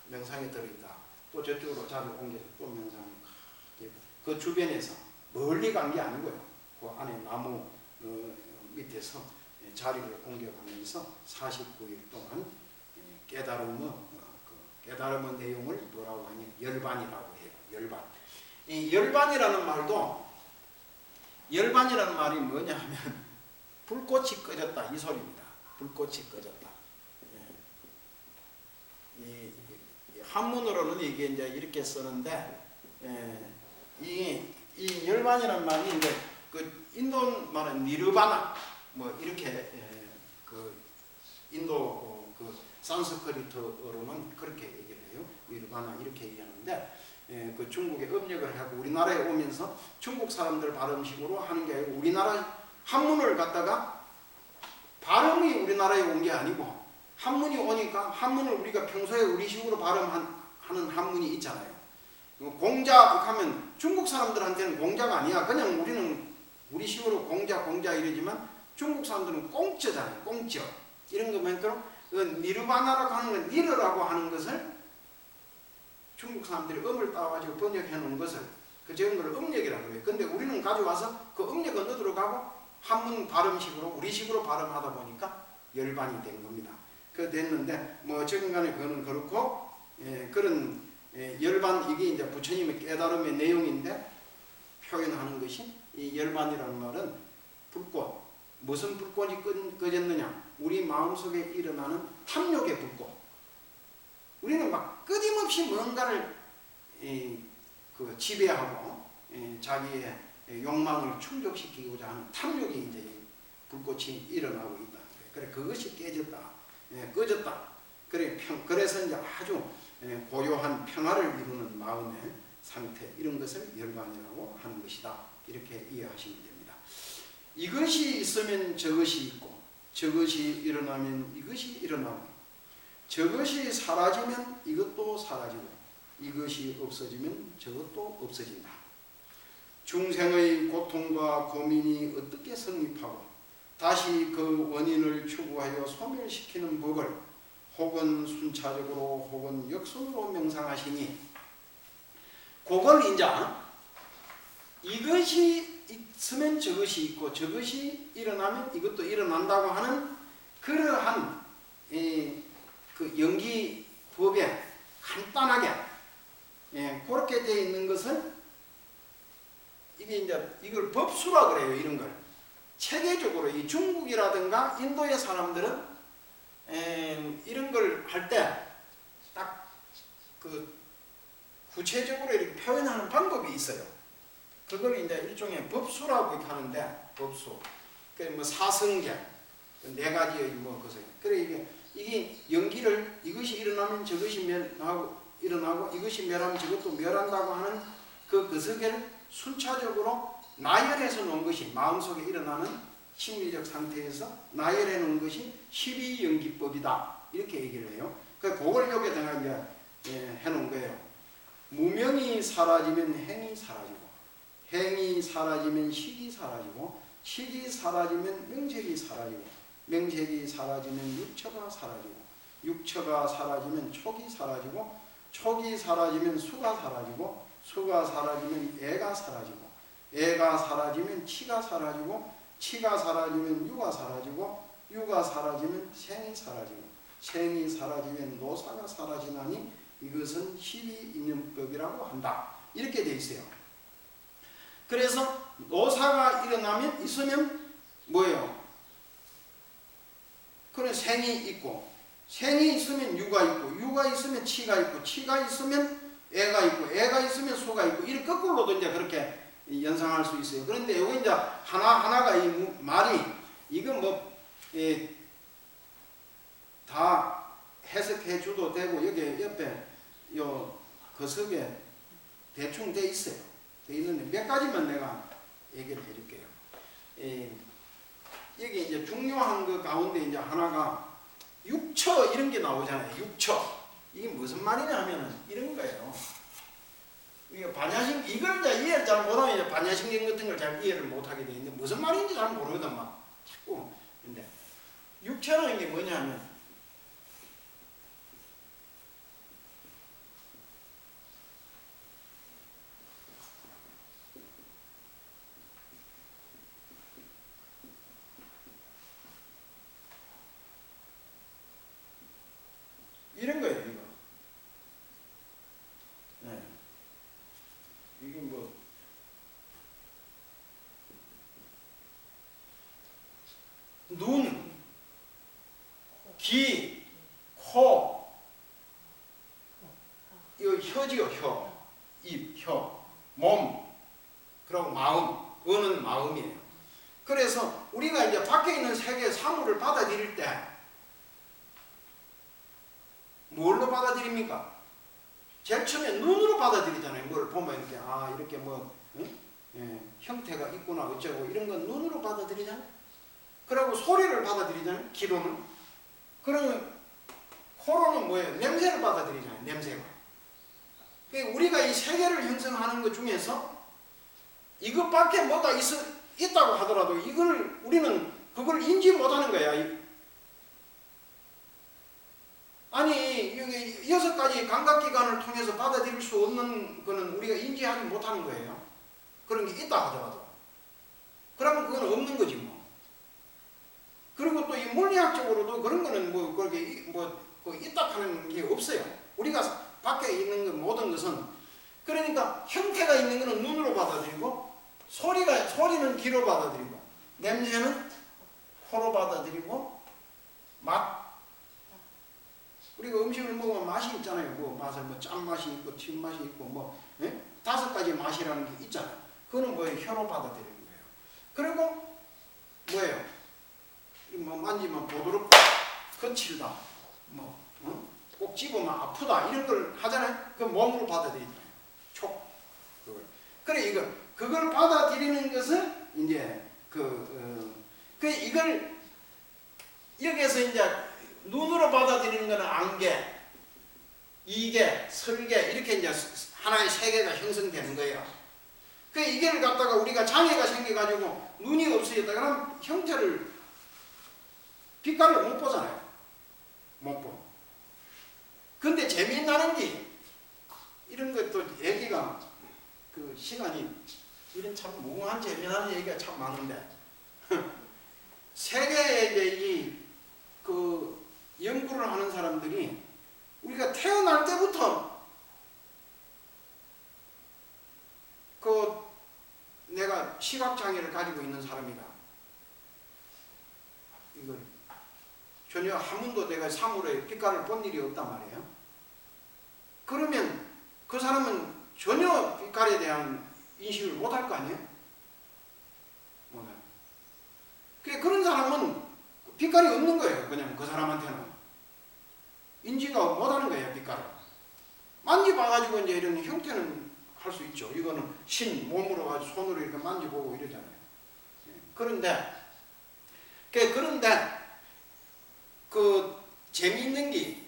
[SPEAKER 1] 명상에 들어있다. 또 저쪽으로 자리를 옮겨서 또 명상을 그 주변에서 멀리 간 게 아니고요. 그 안에 나무 밑에서 자리를 옮겨가면서 49일 동안 깨달음의 내용을 뭐라고 하냐 열반이라고 해요. 열반. 이 열반이라는 말이 뭐냐 하면 불꽃이 꺼졌다 이 소리입니다. 불꽃이 꺼졌다. 이 한문으로는 이게 이제 이렇게 쓰는데 이 이 열반이란 말이 이제 그 인도 말은 니르바나 뭐 이렇게 그 인도 그 산스크리트어로는 그렇게 얘기를 해요. 니르바나 이렇게 얘기하는데 그 중국에 업력을 하고 우리나라에 오면서 중국 사람들 발음식으로 하는 게 아니고 우리나라 한문을 갖다가 발음이 우리나라에 온 게 아니고 한문이 오니까 한문을 우리가 평소에 우리식으로 발음하는 한문이 있잖아요. 공자 하면 중국 사람들한테는 공자가 아니야. 그냥 우리는 우리식으로 공자 이러지만 중국 사람들은 공짜잖아요. 공짜. 이런 것만큼 니르바나라고 하는 건 니르라고 하는 것을 중국 사람들이 음을 따가지고 번역해 놓은 것을 그 적은 걸 음력이라고 그래요. 근데 우리는 가져와서 그 음력은 넣어 가고 한문 발음식으로 우리식으로 발음하다 보니까 열반이 된 겁니다. 그 됐는데 뭐 어쨌든 간에 그거는 그렇고 그런 열반 이게 이제 부처님의 깨달음의 내용인데 표현하는 것이 이 열반이라는 말은 불꽃 무슨 불꽃이 꺼졌느냐 우리 마음속에 일어나는 탐욕의 불꽃 우리는 막 끊임없이 뭔가를 그 지배하고 자기의 욕망을 충족시키고자 하는 탐욕이 이제 불꽃이 일어나고 있다. 그래 그것이 깨졌다, 꺼졌다. 그래서 이제 아주 고요한 평화를 이루는 마음의 상태 이런 것을 열반이라고 하는 것이다. 이렇게 이해하시면 됩니다. 이것이 있으면 저것이 있고 저것이 일어나면 이것이 일어나고 저것이 사라지면 이것도 사라지고 이것이 없어지면 저것도 없어진다. 중생의 고통과 고민이 어떻게 성립하고 다시 그 원인을 추구하여 소멸시키는 법을 혹은 순차적으로 혹은 역순으로 명상하시니 그걸 이제 이것이 있으면 저것이 있고 저것이 일어나면 이것도 일어난다고 하는 그러한 그 연기법에 간단하게 그렇게 되어 있는 것을 이게 이제 이걸 법수라 그래요. 이런 걸 체계적으로 이 중국이라든가 인도의 사람들은 이런 걸 할 때 딱 그 구체적으로 이렇게 표현하는 방법이 있어요. 그걸 이제 일종의 법수라고 하는데 법수. 그 뭐 사성계 네 가지의 뭐 것을 그래 이게 연기를 이것이 일어나면 저것이 일어나고 이것이 멸하면 저것도 멸한다고 하는 그 설계를 순차적으로 나열해서 놓은 것이 마음속에 일어나는 심리적 상태에서 나열해 놓은 것이 12연기법이다. 이렇게 얘기를 해요. 그걸 여기다가 이제 해놓은 거예요. 무명이 사라지면 행이 사라지고 행이 사라지면 식이 사라지고 식이 사라지면 명색이 사라지고 명색이 사라지면 육처가 사라지고 육처가 사라지면 촉이 사라지고 촉이 사라지면 수가 사라지고 수가 사라지면 애가 사라지고 애가 사라지면 치가 사라지고 치가 사라지면 유가 사라지고 유가 사라지면 생이 사라지고 생이 사라지면 노사가 사라지나니 이것은 12인연법이라고 한다. 이렇게 돼 있어요. 그래서 노사가 있으면 뭐예요? 그런 생이 있고 생이 있으면 유가 있고 유가 있으면 치가 있고 치가 있으면 애가 있고 애가 있으면 수가 있고 이렇게 거꾸로도 이제 그렇게 연상할 수 있어요. 그런데 여기 이제 하나하나가 이 말이 이건 뭐 다 해석해 줘도 되고 여기 옆에 요 거석에 대충 돼 있어요. 돼 있는데 몇 가지만 내가 얘기를 해줄게요. 여기 이제 중요한 그 가운데 이제 하나가 육처 이런 게 나오잖아요. 육처 이게 무슨 말이냐 하면은 이런 거예요. 이게 반야신 이걸 이제 이해를 잘 못하면 이제 반야신경 같은 걸 잘 이해를 못하게 돼 있는데 무슨 말인지 잘 모르거든 막 자꾸. 근데 육처라는 게 뭐냐면 이런 거예요. 이거. 네. 이게 뭐 눈, 귀, 코, 이 혀지요. 혀, 입, 혀, 몸. 그리고 마음, 은은 마음이에요. 그래서 우리가 이제 밖에 있는 세계 사물을 받아들일 때 뭘로 받아들입니까? 제일 처음에 눈으로 받아들이잖아요. 뭘 보면 이렇게 이렇게 뭐 형태가 있구나 어쩌고 이런 건 눈으로 받아들이잖아요. 그리고 소리를 받아들이잖아요. 귀로는. 그러면 코로는 뭐예요? 냄새를 받아들이잖아요. 냄새가. 그러니까 우리가 이 세계를 형성하는 것 중에서 이것밖에 뭐가 있다고 하더라도 우리는 그걸 인지 못하는 거야. 아니 여기 6가지 감각기관을 통해서 받아들일 수 없는 거는 우리가 인지하지 못하는 거예요. 그런 게 있다 하더라도. 그러면 그건 없는 거지 뭐. 그리고 또 이 물리학적으로도 그런 거는 뭐 그렇게 있다 하는 게 없어요. 우리가 밖에 있는 것 모든 것은 그러니까 형태가 있는 거는 눈으로 받아들이고 소리는 귀로 받아들이고 냄새는 코로 받아들이고 맛 우리가 음식을 먹으면 맛이 있잖아요. 뭐 맛을 짠맛이 있고 뒷맛이 있고 뭐 5가지 맛이라는 게 있잖아요. 그거는 뭐예요? 혀로 받아들이는 거예요. 그리고 뭐예요? 뭐 만지면 부드럽고 거칠다. 꼭 집으면 아프다. 이런 걸 하잖아요. 그 몸으로 받아들이잖아요. 그걸. 그래 그걸 받아들이는 것을 이제 이걸 여기에서 이제 눈으로 받아들이는 것은 안개, 이계, 설계 이렇게 이제 하나의 세계가 형성되는 거예요. 이걸 갖다가 우리가 장애가 생겨가지고 눈이 없어졌다 그러면 빛깔을 못 보잖아요. 못 보. 근데 재미나는 게 이런 것도 얘기가 시간이 이런 참 무궁한 재미나는 얘기가 참 많은데 세계에 이제 연구를 하는 사람들이 우리가 태어날 때부터 내가 시각장애를 가지고 있는 사람이다. 이걸 전혀 한 번도 내가 사물의 빛깔을 본 일이 없단 말이에요. 그러면 그 사람은 전혀 빛깔에 대한 인식을 못할 거 아니에요? 못해요. 그런 사람은 빛깔이 없는 거예요. 그냥 그 사람한테는. 인지가 못하는 거예요. 빛깔을. 만져봐가지고 이제 이런 형태는 할 수 있죠. 이거는 몸으로 가지고 손으로 이렇게 만져보고 이러잖아요. 그런데 재미있는 게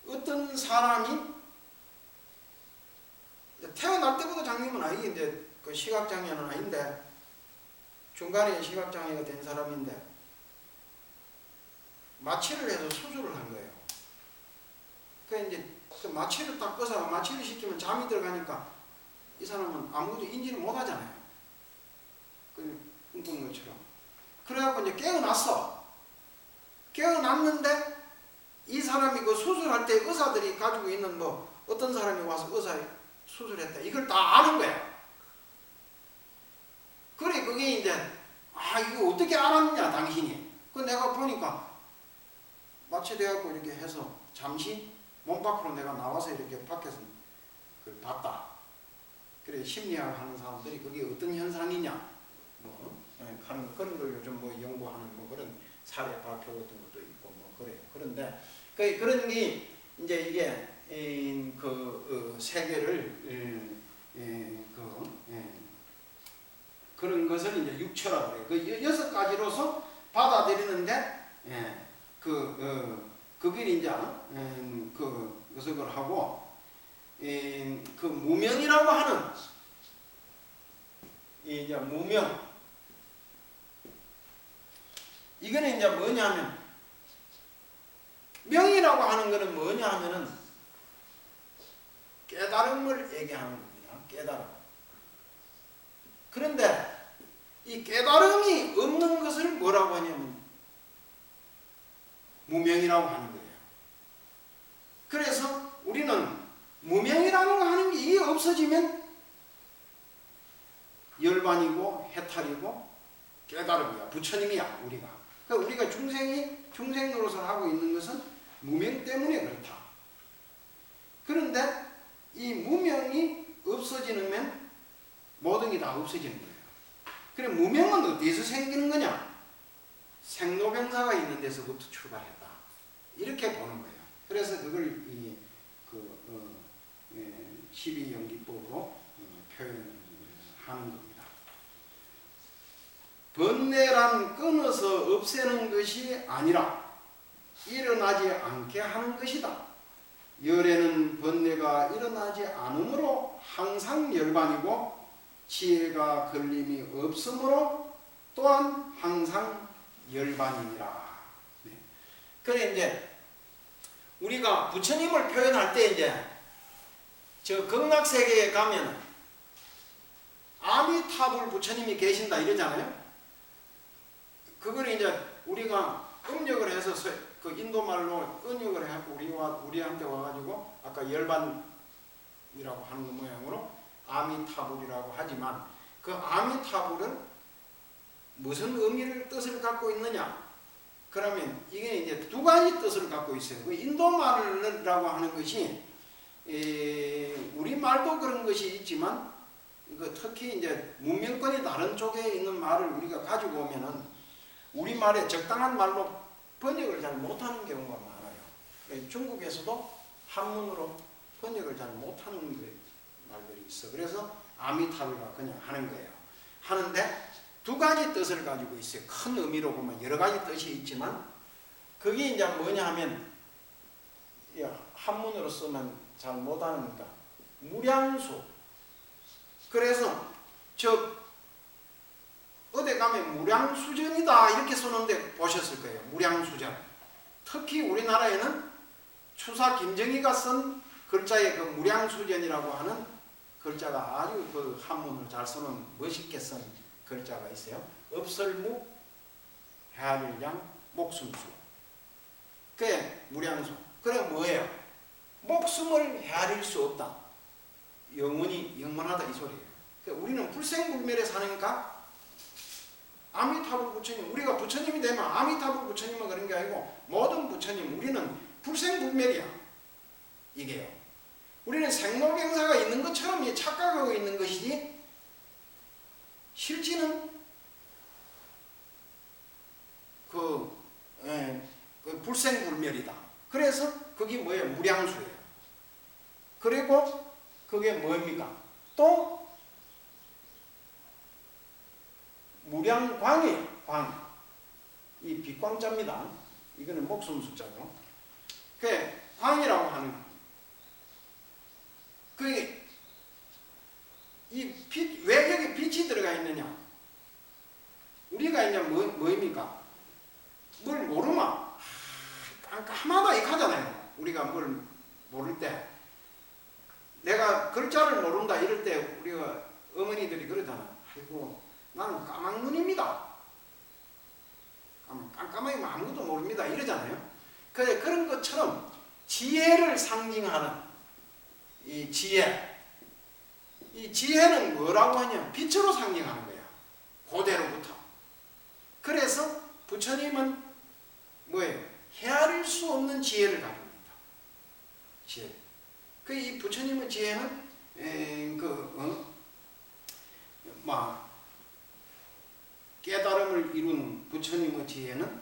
[SPEAKER 1] 어떤 사람이 태어날 때부터 장애는 아니긴데 시각장애는 아닌데 중간에 시각장애가 된 사람인데 마취를 해서 수술을 한 거예요. 이제 마취를 딱 꺼서 마취를 시키면 잠이 들어가니까 이 사람은 아무것도 인지를 못 하잖아요. 꿈꾸는 것처럼. 그래갖고 이제 깨어났어. 깨어났는데 이 사람이 수술할 때 의사들이 가지고 있는 어떤 사람이 와서 수술했다. 이걸 다 아는 거야. 그래, 그게 이제, 이거 어떻게 알았냐, 당신이. 내가 보니까 마취돼갖고 이렇게 해서 잠시 몸 밖으로 내가 나와서 이렇게 밖에서 그걸 봤다. 그래, 심리학 하는 사람들이 그게 어떤 현상이냐, 하는 그런 걸 요즘 연구하는 그런 사례 발표 같은 것도 있고, 그래요. 그런데, 그런 게, 이제 이게, 세계를, 그런 것을 이제 육처라고 그래요. 6가지로서 받아들이는데, 그게 이제, 그것을 하고, 무명이라고 하는, 이제 무명. 이거는 이제 뭐냐면, 명이라고 하는 것은 뭐냐 하면은, 깨달음을 얘기하는 겁니다. 깨달음. 그런데 이 깨달음이 없는 것을 뭐라고 하냐면 무명이라고 하는 거예요. 그래서 우리는 무명이라고 하는 게 이게 없어지면 열반이고 해탈이고 깨달음이야. 부처님이야. 우리가 중생 노릇을 하고 있는 것은 무명 때문에 그렇다. 그런데 이 무명이 없어지면 모든 게 다 없어지는 거예요. 그래 무명은 어디서 생기는 거냐? 생로병사가 있는 데서부터 출발했다. 이렇게 보는 거예요. 그래서 그걸 12연기법으로 표현하는 겁니다. 번뇌란 끊어서 없애는 것이 아니라 일어나지 않게 하는 것이다. 열에는 번뇌가 일어나지 않으므로 항상 열반이고 지혜가 걸림이 없으므로 또한 항상 열반이니라. 네. 그래 이제 우리가 부처님을 표현할 때 이제 저 극락세계에 가면 아미타불 부처님이 계신다 이러잖아요. 그걸 이제 우리가 음력을 해서 그 인도말로 은역을 해갖고 우리한테 와가지고 아까 열반이라고 하는 그 모양으로 아미타불이라고 하지만 그 아미타불은 무슨 의미를 뜻을 갖고 있느냐? 그러면 이게 이제 두 가지 뜻을 갖고 있어요. 그 인도말이라고 하는 것이 우리말도 그런 것이 있지만 특히 이제 문명권이 다른 쪽에 있는 말을 우리가 가지고 오면은 우리말에 적당한 말로 번역을 잘 못하는 경우가 많아요. 중국에서도 한문으로 번역을 잘 못하는 말들이 있어. 그래서 아미타불가 그냥 하는 거예요. 하는데 두 가지 뜻을 가지고 있어요. 큰 의미로 보면 여러 가지 뜻이 있지만 그게 이제 뭐냐 하면 한문으로 쓰면 잘 못하니까 무량수. 그래서 어디 가면 무량수전이다 이렇게 쓰는데 보셨을 거예요. 무량수전. 특히 우리나라에는 추사 김정희가 쓴 글자에 그 무량수전이라고 하는 글자가 아주 그 한문을 잘 쓰는 멋있게 쓴 글자가 있어요. 업설무 헤아릴양 목숨수. 그게 무량수. 그래 뭐예요? 목숨을 헤아릴 수 없다. 영원하다 이 소리예요. 그러니까 우리는 불생불멸에 사니까 아미타불 부처님, 우리가 부처님이 되면 아미타불 부처님은 그런 게 아니고 모든 부처님, 우리는 불생불멸이야. 이게요. 우리는 생로병사가 있는 것처럼 착각하고 있는 것이지 실제는 그 불생불멸이다. 그래서 그게 뭐예요? 무량수예요. 그리고 그게 뭡니까? 또 무량광이에요. 광. 이 빛광자입니다. 이거는 목숨 숫자고. 그게 광이라고 하는 거. 그게 이 빛, 왜 여기 빛이 들어가 있느냐? 우리가 이제 뭐입니까? 뭘 모르면 깜깜하다 이렇게 하잖아요. 우리가 뭘 모를 때. 내가 글자를 모른다 이럴 때 우리가 어머니들이 그러잖아. 아이고 나는 까막눈입니다. 깜깜하게 아무것도 모릅니다. 이러잖아요. 그런 것처럼 지혜를 상징하는 이 지혜. 이 지혜는 뭐라고 하냐? 빛으로 상징하는 거야. 고대로부터. 그래서 부처님은 뭐예요? 헤아릴 수 없는 지혜를 가지고 있다. 지혜. 이 부처님의 지혜는 깨달음을 이룬 부처님의 지혜는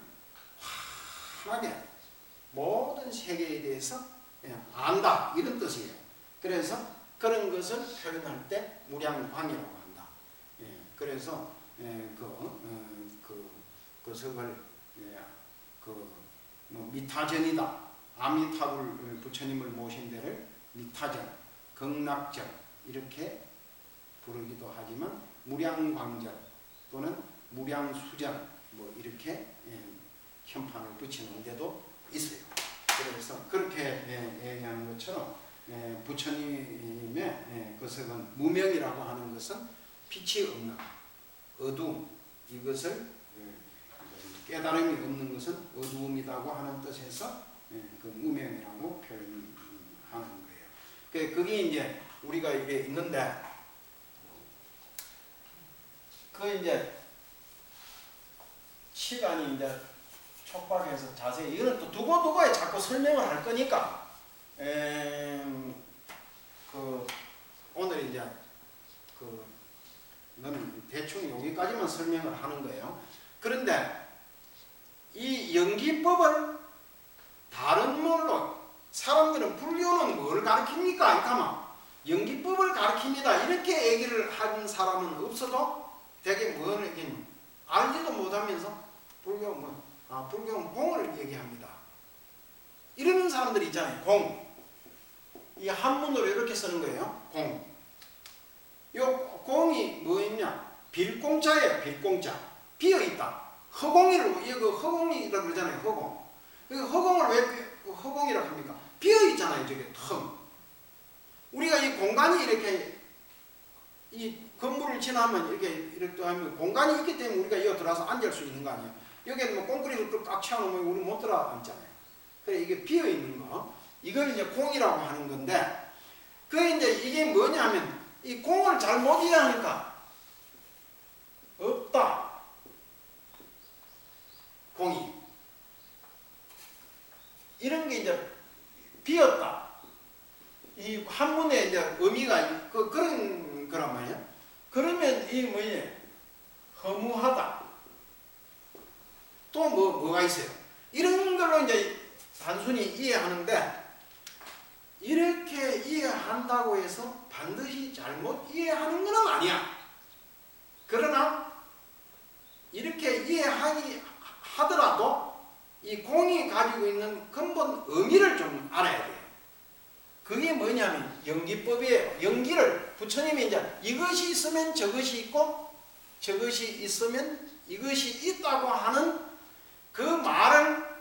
[SPEAKER 1] 환하게 모든 세계에 대해서 안다 이런 뜻이에요. 그래서 그런 것을 표현할 때 무량광이라고 한다. 그래서 그것을 미타전이다. 아미타불 부처님을 모신 데를 미타전, 극락전 이렇게 부르기도 하지만 무량광전 또는 무량수전 뭐 이렇게 현판을 붙이는 데도 있어요. 그래서 그렇게 얘기하는 것처럼 부처님의 것은 무명이라고 하는 것은 빛이 없는 어두움, 이것을 깨달음이 없는 것은 어두움이라고 하는 뜻에서 그 무명이라고 표현하는 거예요. 그게 이제 우리가 이게 있는데 이제 시간이 이제 촉박해서 자세히 이거는 또 두고두고에 자꾸 설명을 할 거니까 오늘 이제 너는 대충 여기까지만 설명을 하는 거예요. 그런데 이 연기법을 다른 말로 사람들은 불교는 뭘 가르칩니까? 이까마 연기법을 가르칩니다. 이렇게 얘기를 하는 사람은 없어도 되게 뭘 얘기는 알지도 못하면서 불교는 공을 얘기합니다. 이러는 사람들이 있잖아요. 공. 이 한문으로 이렇게 쓰는 거예요. 공. 요 공이 뭐였냐? 빌공자예요. 빌공자. 비어있다. 이거 허공이라고 그러잖아요. 허공. 허공을 왜 허공이라고 합니까? 비어있잖아요. 저게 텅. 우리가 이 공간이 이렇게 이 건물을 지나면 이렇게 하면 공간이 있기 때문에 우리가 여기 들어와서 앉을 수 있는 거 아니에요. 여기는 뭐 콘크리트를 꽉 채워놓으면 우리 못 들어 앉잖아요. 그래 이게 비어있는 거. 이걸 이제 공이라고 하는 건데 이제 이게 뭐냐면 이 공을 잘못 이해하니까 없다. 공이. 이런 게 이제 비었다. 이 한문에 이제 의미가 그런 거란 말이야. 그러면 이 뭐예요? 허무하다. 또 뭐가 있어요? 이런 걸로 이제 단순히 이해하는데 이렇게 이해한다고 해서 반드시 잘못 이해하는 건 아니야. 그러나 이렇게 이해하기 하더라도 이 공이 가지고 있는 근본 의미를 좀 알아야 돼요. 그게 뭐냐면 연기법이에요. 연기를 부처님이 이제 이것이 있으면 저것이 있고 저것이 있으면 이것이 있다고 하는 그 말을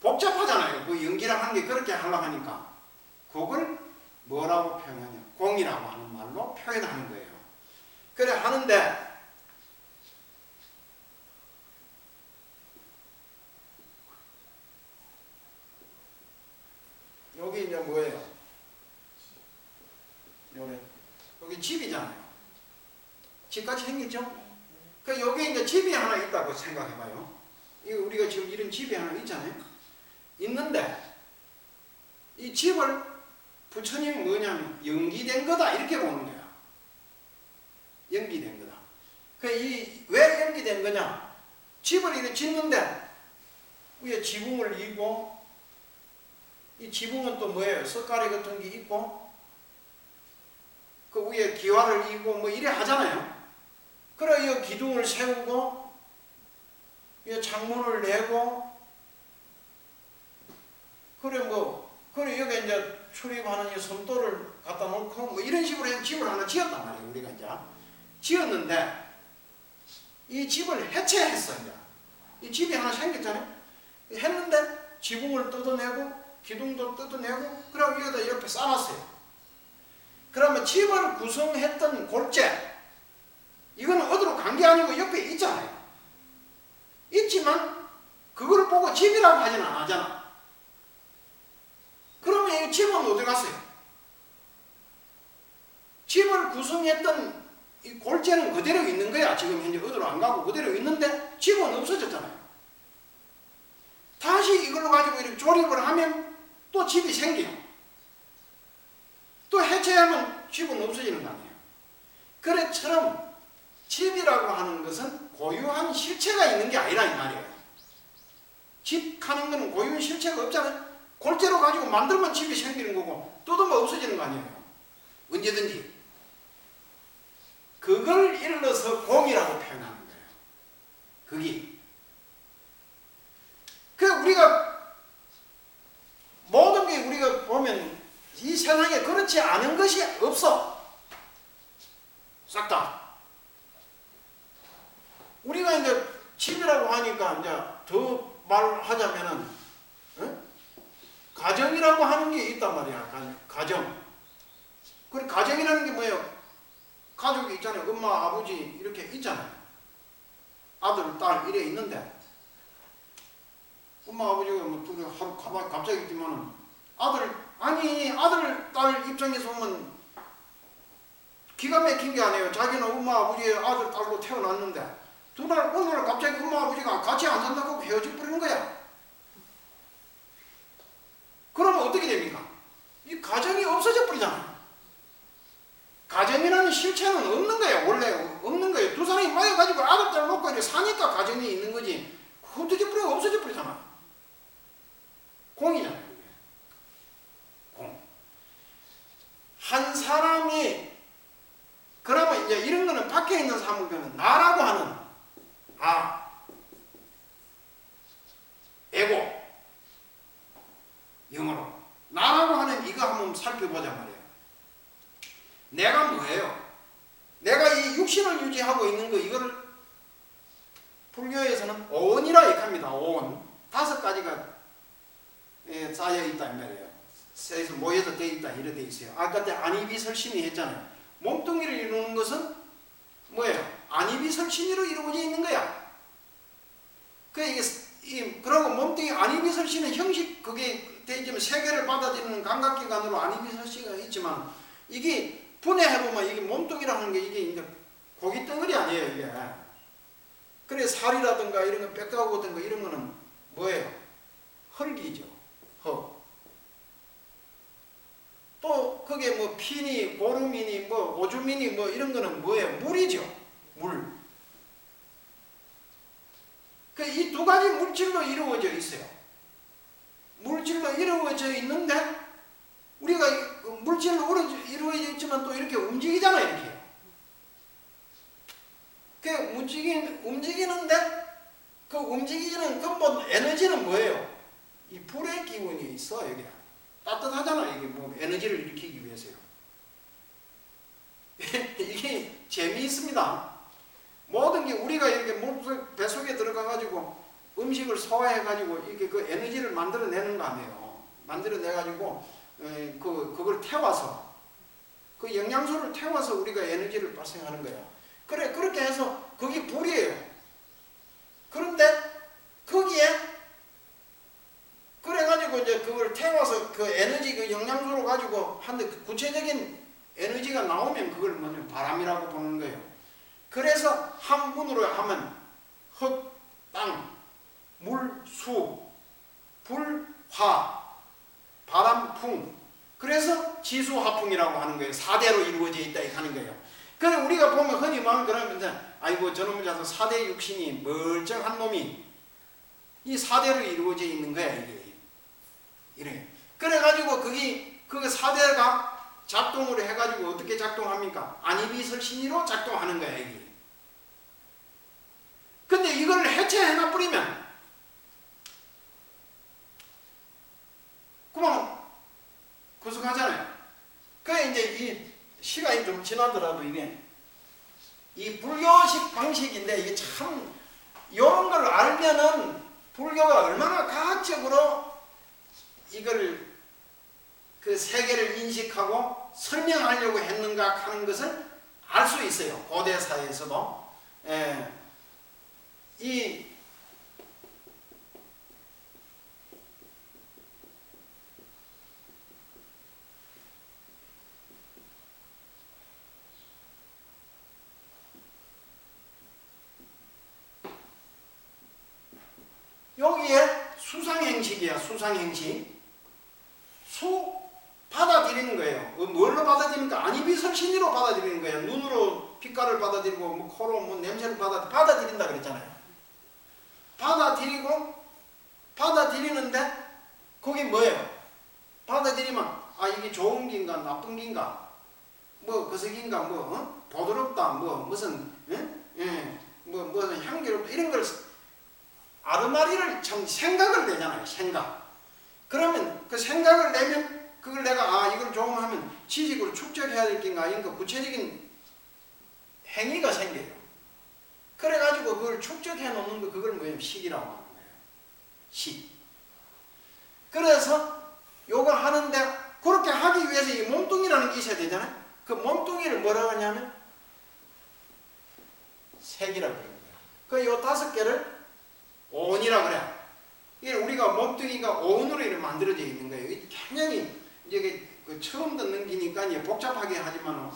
[SPEAKER 1] 복잡하잖아요. 그 연기라고 하는 게 그렇게 하려고 하니까 그걸 뭐라고 표현하냐? 공이라고 하는 말로 표현하는 거예요. 그래 하는데 여기 이제 뭐예요? 여기 집이잖아요. 집같이 생겼죠? 그 여기 이제 집이 하나 있다고 생각해봐요. 이거 우리가 지금 이런 집이 하나 있잖아요. 있는데 이 집을 부처님이 뭐냐면 연기된 거다 이렇게 보는 거야. 연기된 거다. 왜 연기된 거냐? 집을 이렇게 짓는데 위에 지붕을 이고 이 지붕은 또 뭐예요? 석가래 같은 게 있고 그 위에 기와를 이고 뭐 이래 하잖아요. 그래 이 기둥을 세우고 이 창문을 내고 그래 여기 이제 출입하는 이 섬돌을 갖다 놓고 뭐 이런 식으로 해서 집을 하나 지었단 말이에요. 우리가 이제 지었는데 이 집을 해체했어. 이제 이 집이 하나 생겼잖아요. 했는데 지붕을 뜯어내고 기둥도 뜯어내고 그러고 여기다 이렇게 쌓았어요. 그러면 집을 구성했던 골재 이건 어디로 간 게 아니고 옆에 있잖아요. 있지만 그걸 보고 집이라고 하지는 않잖아. 그러면 이 집은 어디 갔어요? 집을 구성했던 이 골재는 그대로 있는 거야. 지금 현재 어디로 안 가고 그대로 있는데 집은 없어졌잖아요. 다시 이걸로 가지고 이렇게 조립을 하면 또 집이 생겨요. 또 해체하면 집은 없어지는 거 아니에요. 그래처럼 집이라고 하는 것은 고유한 실체가 있는 게 아니라 이 말이에요. 집 하는 거는 고유한 실체가 없잖아요. 골재로 가지고 만들면 집이 생기는 거고 뜯으면 없어지는 거 아니에요. 언제든지. 그걸 일러서 공이라고 표현하는 거예요. 그게. 우리가 모든 게 우리가 보면 이 세상에 그렇지 않은 것이 없어. 싹 다. 우리가 이제 집이라고 하니까 이제 더 말하자면은 가정이라고 하는 게 있단 말이야. 가정. 그 가정이라는 게 뭐예요? 가족이 있잖아요. 엄마, 아버지 이렇게 있잖아요. 아들, 딸 이래 있는데 엄마, 아버지가 뭐 둘이 하루 갑자기 있지만은 아들, 딸 입장에서 보면 기가 막힌 게 아니에요. 자기는 엄마, 아버지의 아들, 딸로 태어났는데 오늘 갑자기 엄마, 아버지가 같이 안 산다고 헤어져 버리는 거야. 그러면 어떻게 됩니까? 이 가정이 없어져 버리잖아요. 가정이라는 인간의 실체는 없는 거예요. 원래 없는 거예요. 두 사람이 모여가지고 아들 놓고 이렇게 사니까 가정이 있는 거지. 흩어져 버리고 없어져 버리잖아. 공이잖아요. 그게. 공. 한 사람이 그러면 이제 이런 거는 밖에 있는 사물들은 나라고 하는 에고 영어로 나라고 하는 이거 한번 살펴보자 말이에요. 내가 뭐예요? 내가 이 육신을 유지하고 있는 거 이거를 불교에서는 오온이라 이렇게 합니다. 오온. 5가지가 쌓여 있다 이 말이에요. 셋에서 모여서 돼 있다 이래 돼 있어요. 아까 때 안이비설신이 했잖아요. 몸뚱이를 이루는 것은 뭐예요? 안이비설신으로 이루어져 있는 거야. 그러고 몸뚱이 안이비설신은 형식 그게 되지만 세계를 받아들이는 감각기관으로 안이비설신이 있지만 이게 분해해보면 이게 몸뚱이라는 게 이게 이제 고기 덩어리 아니에요 이게. 그래 살이라든가 이런 거 뼈가루든가 이런 거는 뭐예요? 흙이죠. 흙. 또 그게 뭐 피니 고름이니 뭐 오줌이니 뭐 이런 거는 뭐예요? 물이죠. 물. 이 2가지 물질로 이루어져 있어요. 물질로 이루어져 있는데 우리가 물질로 이루어져 있지만 또 이렇게 움직이잖아요. 이렇게. 움직이는데 그 움직이는 근본 에너지는 뭐예요? 이 불의 기운이 있어. 여기 따뜻하잖아. 이게 뭐 에너지를 일으키기 위해서요. 이게 재미있습니다. 모든 게 우리가 이렇게 뱃속에 들어가가지고 음식을 소화해가지고 이렇게 그 에너지를 만들어내는 거 아니에요. 만들어내가지고 그걸 태워서 그 영양소를 태워서 우리가 에너지를 발생하는 거예요. 그래 그렇게 해서 그게 불이에요. 그런데 거기에 그래가지고 이제 그걸 태워서 그 에너지 그 영양소로 가지고 한데 구체적인 에너지가 나오면 그걸 뭐냐면 바람이라고 보는 거예요. 그래서 한 분으로 하면 흙, 땅, 물, 수, 불, 화, 바람, 풍. 그래서 지수화풍이라고 하는 거예요. 4대로 이루어져 있다 이렇게 하는 거예요. 그래 우리가 보면 흔히 말하면 그러면 아이고 저놈의 자서 4대 육신이 멀쩡한 놈이 이 4대로 이루어져 있는 거야 이게. 이래. 그래가지고 그게 4대가 작동을 해가지고 어떻게 작동합니까? 안이비설신이로 작동하는 거야 이게. 근데 이걸 해체해놔버리면 그만 구속하잖아요. 그래 이제 이 시간이 좀 지나더라도 이게 이 불교식 방식인데 이게 참 이런 걸 알면은 불교가 얼마나 과학적으로 이걸 그 세계를 인식하고 설명하려고 했는가 하는 것을 알 수 있어요. 고대사에서도. 여기에 수상행식이야. 수상행식. 받아들이는 거예요. 뭘로 받아들입니까? 안이비설신으로 받아들이는 거예요. 눈으로 빛깔을 받아들이고 뭐 코로 뭐 냄새를 받아들인다 그랬잖아요. 받아들이는데 그게 뭐예요? 받아들이면 이게 좋은 긴가 나쁜 긴가 뭐 거색인가 뭐 부드럽다 뭐 무슨 무슨 향기롭다 이런 걸 아르마리를 참 생각을 내잖아요. 생각. 그러면 그 생각을 내면 그걸 내가 이걸 조금 하면 지식으로 축적해야 될 겐가 이런 구체적인 행위가 생겨요. 그래가지고 그걸 축적해 놓는 거 그걸 뭐냐면 식이라고 하는 거예요. 식. 그래서 요거 하는데 그렇게 하기 위해서 이 몸뚱이라는 게 있어야 되잖아요. 그 몸뚱이를 뭐라고 하냐면 색이라고 그러는 거예요. 요 5개를 오온이라고 그래. 이게 우리가 몸뚱이가 오온으로 이렇게 만들어져 있는 거예요. 굉장히 이제 처음 듣는 기니까 복잡하게 하지만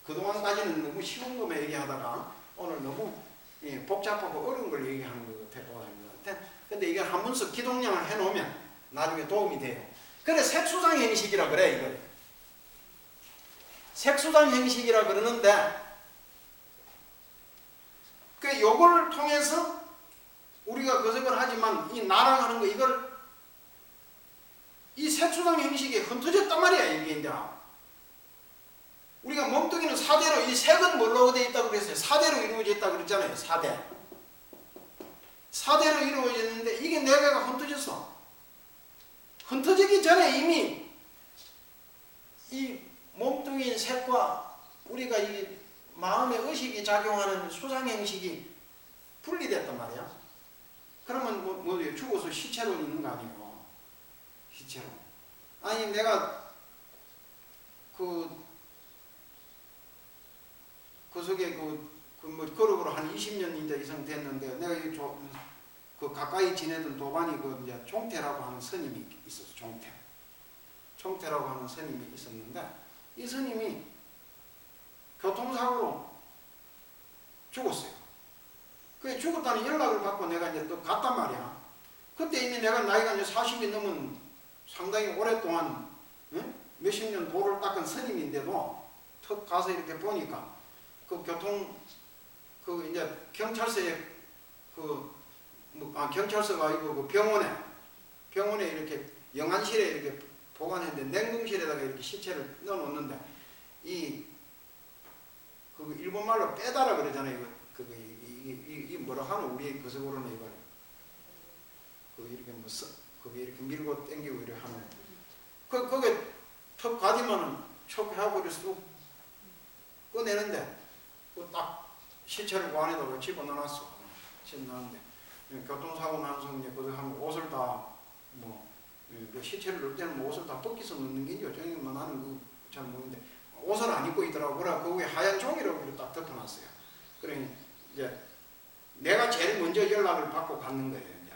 [SPEAKER 1] 그동안까지는 너무 쉬운 것만 얘기하다가 오늘 너무 복잡하고 어려운 걸 얘기하는 것 같아. 근데 이게 한 번씩 기동량을 해놓으면 나중에 도움이 돼요. 그래 색수상 행식이라 그래 이걸. 색수단 형식이라 그러는데 그 요걸 통해서 우리가 거듭을 하지만 이 나랑 하는 거 이걸 이 색수단 형식이 흩어졌단 말이야 이게 이제. 우리가 몸뚱이는 4대로 이 색은 뭘로 되어 있다고 그랬어요? 4대로 이루어져 있다고 그랬잖아요. 4대. 4대로 이루어졌는데 이게 4개가 흩어졌어. 흩어지기 전에 이미 이 몸뚱이인 색과 우리가 이 마음의 의식이 작용하는 수상 형식이 분리됐단 말이야. 그러면 뭐예요? 죽어서 시체로 있는 거 아니에요? 시체로. 아니 내가 그 속에 뭐 거룩으로 한 20년 이제 이상 됐는데 내가 그 가까이 지내던 도반이 이제 종태라고 하는 스님이 있었어. 종태라고 하는 스님이 있었는데 이 스님이 교통사고로 죽었어요. 그 죽었다는 연락을 받고 내가 이제 또 갔단 말이야. 그때 이미 내가 나이가 이제 40이 넘은 상당히 오랫동안 몇십 년 도를 닦은 스님인데도 턱 가서 이렇게 보니까 그 그 이제 경찰서에 경찰서가 아니고 그 병원에 이렇게 영안실에 이렇게 보관했는데 냉동실에다가 이렇게 시체를 넣어놓는데 그 일본말로 빼다라 그러잖아요. 이 뭐라 하노 우리 거석으로는 이걸 이렇게 그게 이렇게 밀고 당기고 이렇게 하는 거기에 턱 가지면은 촉 하고 이렇게 쑥 꺼내는데 딱 시체를 그 안에다가 집어넣어놨어. 집어넣었는데 교통사고 난 순간 이제 거기 하면 옷을 다 그 시체를 넣을 때는 옷을 다 벗기서 넣는 게죠. 저희만 나는 잘 모르는데 옷을 안 입고 있더라고. 그래 그 위에 하얀 종이로 딱 덮어놨어요. 그러니 이제 내가 제일 먼저 연락을 받고 갔는 거예요. 이제.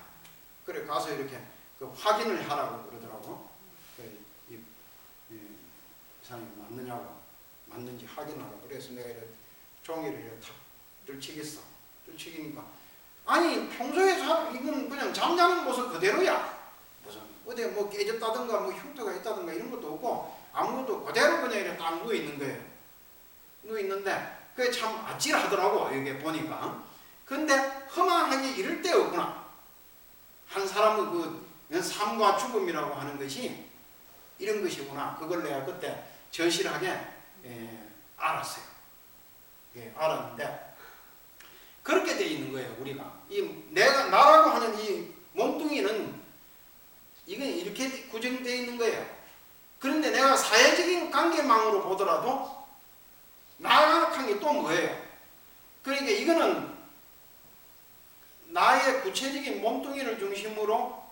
[SPEAKER 1] 그래 가서 이렇게 그 확인을 하라고 그러더라고. 이 사람이 맞는지 확인하라고. 그래서 내가 이렇게 종이를 이렇게 탁 들치기니까 아니 평소에 이건 그냥 잠자는 모습 그대로야. 무슨 어디 뭐 깨졌다든가 뭐 흉터가 있다든가 이런 것도 없고 아무것도 그대로 그냥 이렇게 딱 누워 있는 거예요. 누워 있는데 그게 참 아찔하더라고 이게 보니까. 근데 허망하게 이럴 데 없구나. 한 사람의 그 삶과 죽음이라고 하는 것이 이런 것이구나. 그걸 내가 그때 절실하게 알았어요. 알았는데 그렇게 돼 있는 거예요. 우리가 나라고 하는 이 몸뚱이는 이건 이렇게 구성되어 있는 거예요. 그런데 내가 사회적인 관계망으로 보더라도 나락한 게 또 뭐예요? 그러니까 이거는 나의 구체적인 몸뚱이를 중심으로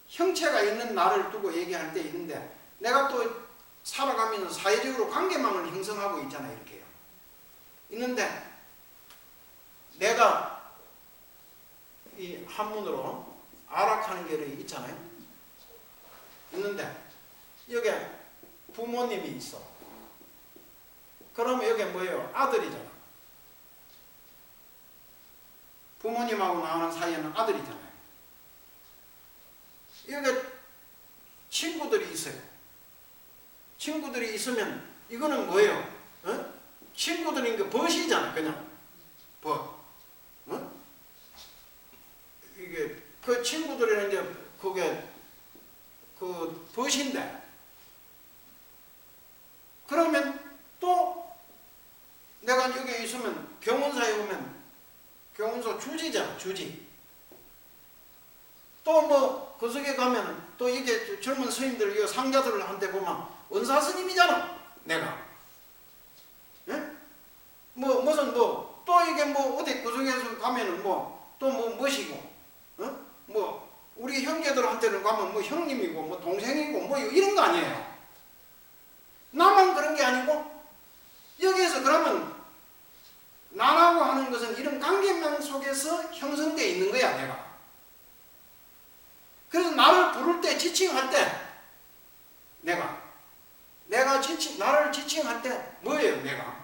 [SPEAKER 1] 형체가 있는 나를 두고 얘기할 때 있는데 내가 또 살아가면서 사회적으로 관계망을 형성하고 있잖아요. 이렇게요. 있는데 내가 이 한문으로 아락하는 게 있잖아요. 있는데 여기에 부모님이 있어. 그러면 여기 뭐예요? 아들이잖아. 부모님하고 나오는 사이에는 아들이잖아요. 여기 친구들이 있어요. 친구들이 있으면 이거는 뭐예요? 친구들인 게 벗이잖아. 그냥 벗. 이게 그 친구들이랑 이제 그게 그 벗인데 그러면 또 내가 여기 있으면 경운사에 오면 경운사 주지잖아. 주지. 또 뭐 그 속에 가면 또 이게 젊은 스님들 이 상자들한테 보면 원사 스님이잖아. 내가. 예? 뭐 무슨 또 이게 뭐 어디 그 속에서 가면은 또 뭐시고 뭐 우리 형제들한테는 가면 뭐 형님이고 뭐 동생이고 뭐 이런 거 아니에요. 나만 그런 게 아니고 여기에서 그러면 나라고 하는 것은 이런 관계망 속에서 형성되어 있는 거야. 그래서 나를 부를 때 지칭할 때 나를 지칭할 때 뭐예요? 내가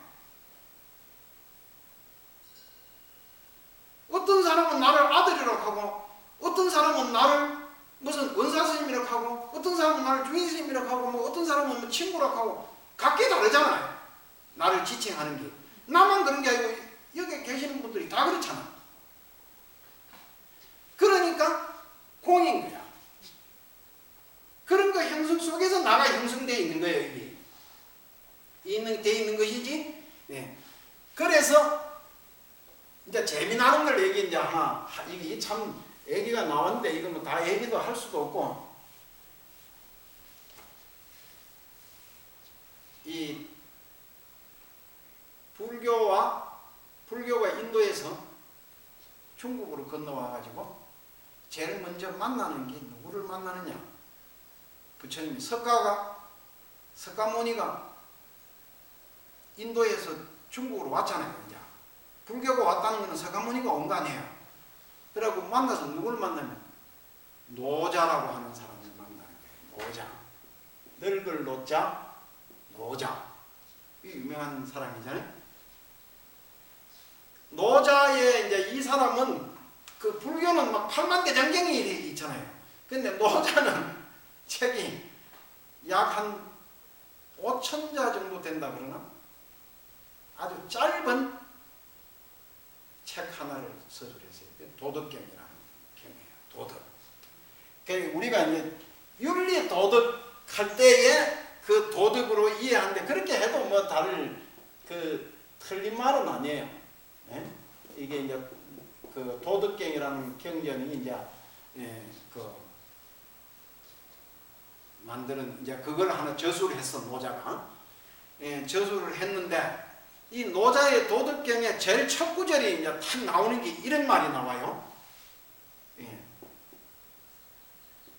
[SPEAKER 1] 어떤 사람은 나를 아들이라고 하고 어떤 사람은 나를 무슨 원사스님이라고 하고 어떤 사람은 나를 주인스님이라고 하고 뭐 어떤 사람은 뭐 친구라고 하고 각기 다르잖아요. 나를 지칭하는 게. 나만 그런 게 아니고 여기 계시는 분들이 다 그렇잖아. 그러니까 공인 거야. 그런 거 형성 속에서 나가 형성되어 있는 거예요. 이게 되어 있는 것이지. 네. 그래서 이제 재미나는 걸 얘기 이제 하나. 이게 참 얘기가 나왔는데 이거 뭐 다 얘기도 할 수도 없고. 이 불교가 인도에서 중국으로 건너와 가지고 제일 먼저 만나는 게 누구를 만나느냐? 부처님이 석가모니가 인도에서 중국으로 왔잖아요. 이제 불교가 왔다는 것은 석가모니가 온 거 아니에요. 그래갖고 만나서 누구를 만나면 노자라고 하는 사람을 만나는 거예요. 노자. 늙을 노자, 노자. 이 유명한 사람이잖아요. 노자의 이제 이 사람은 그 불교는 막 8만대장경이 있잖아요. 근데 노자는 책이 약 한 5,000자 정도 된다 그러나? 아주 짧은 책 하나를 서술했어요. 도덕경이라는 경이에요. 도덕. 그러니까 우리가 이제 윤리 도덕 할 때에 그 도덕으로 이해하는데 그렇게 해도 뭐 다를 그 틀린 말은 아니에요. 네? 이게 이제 그 도덕경이라는 경전이 이제 그 만드는 이제 그걸 하나 저수를 했어. 노자가 저수를 했는데 이 노자의 도덕경의 제일 첫 구절이 이제 탁 나오는 게 이런 말이 나와요.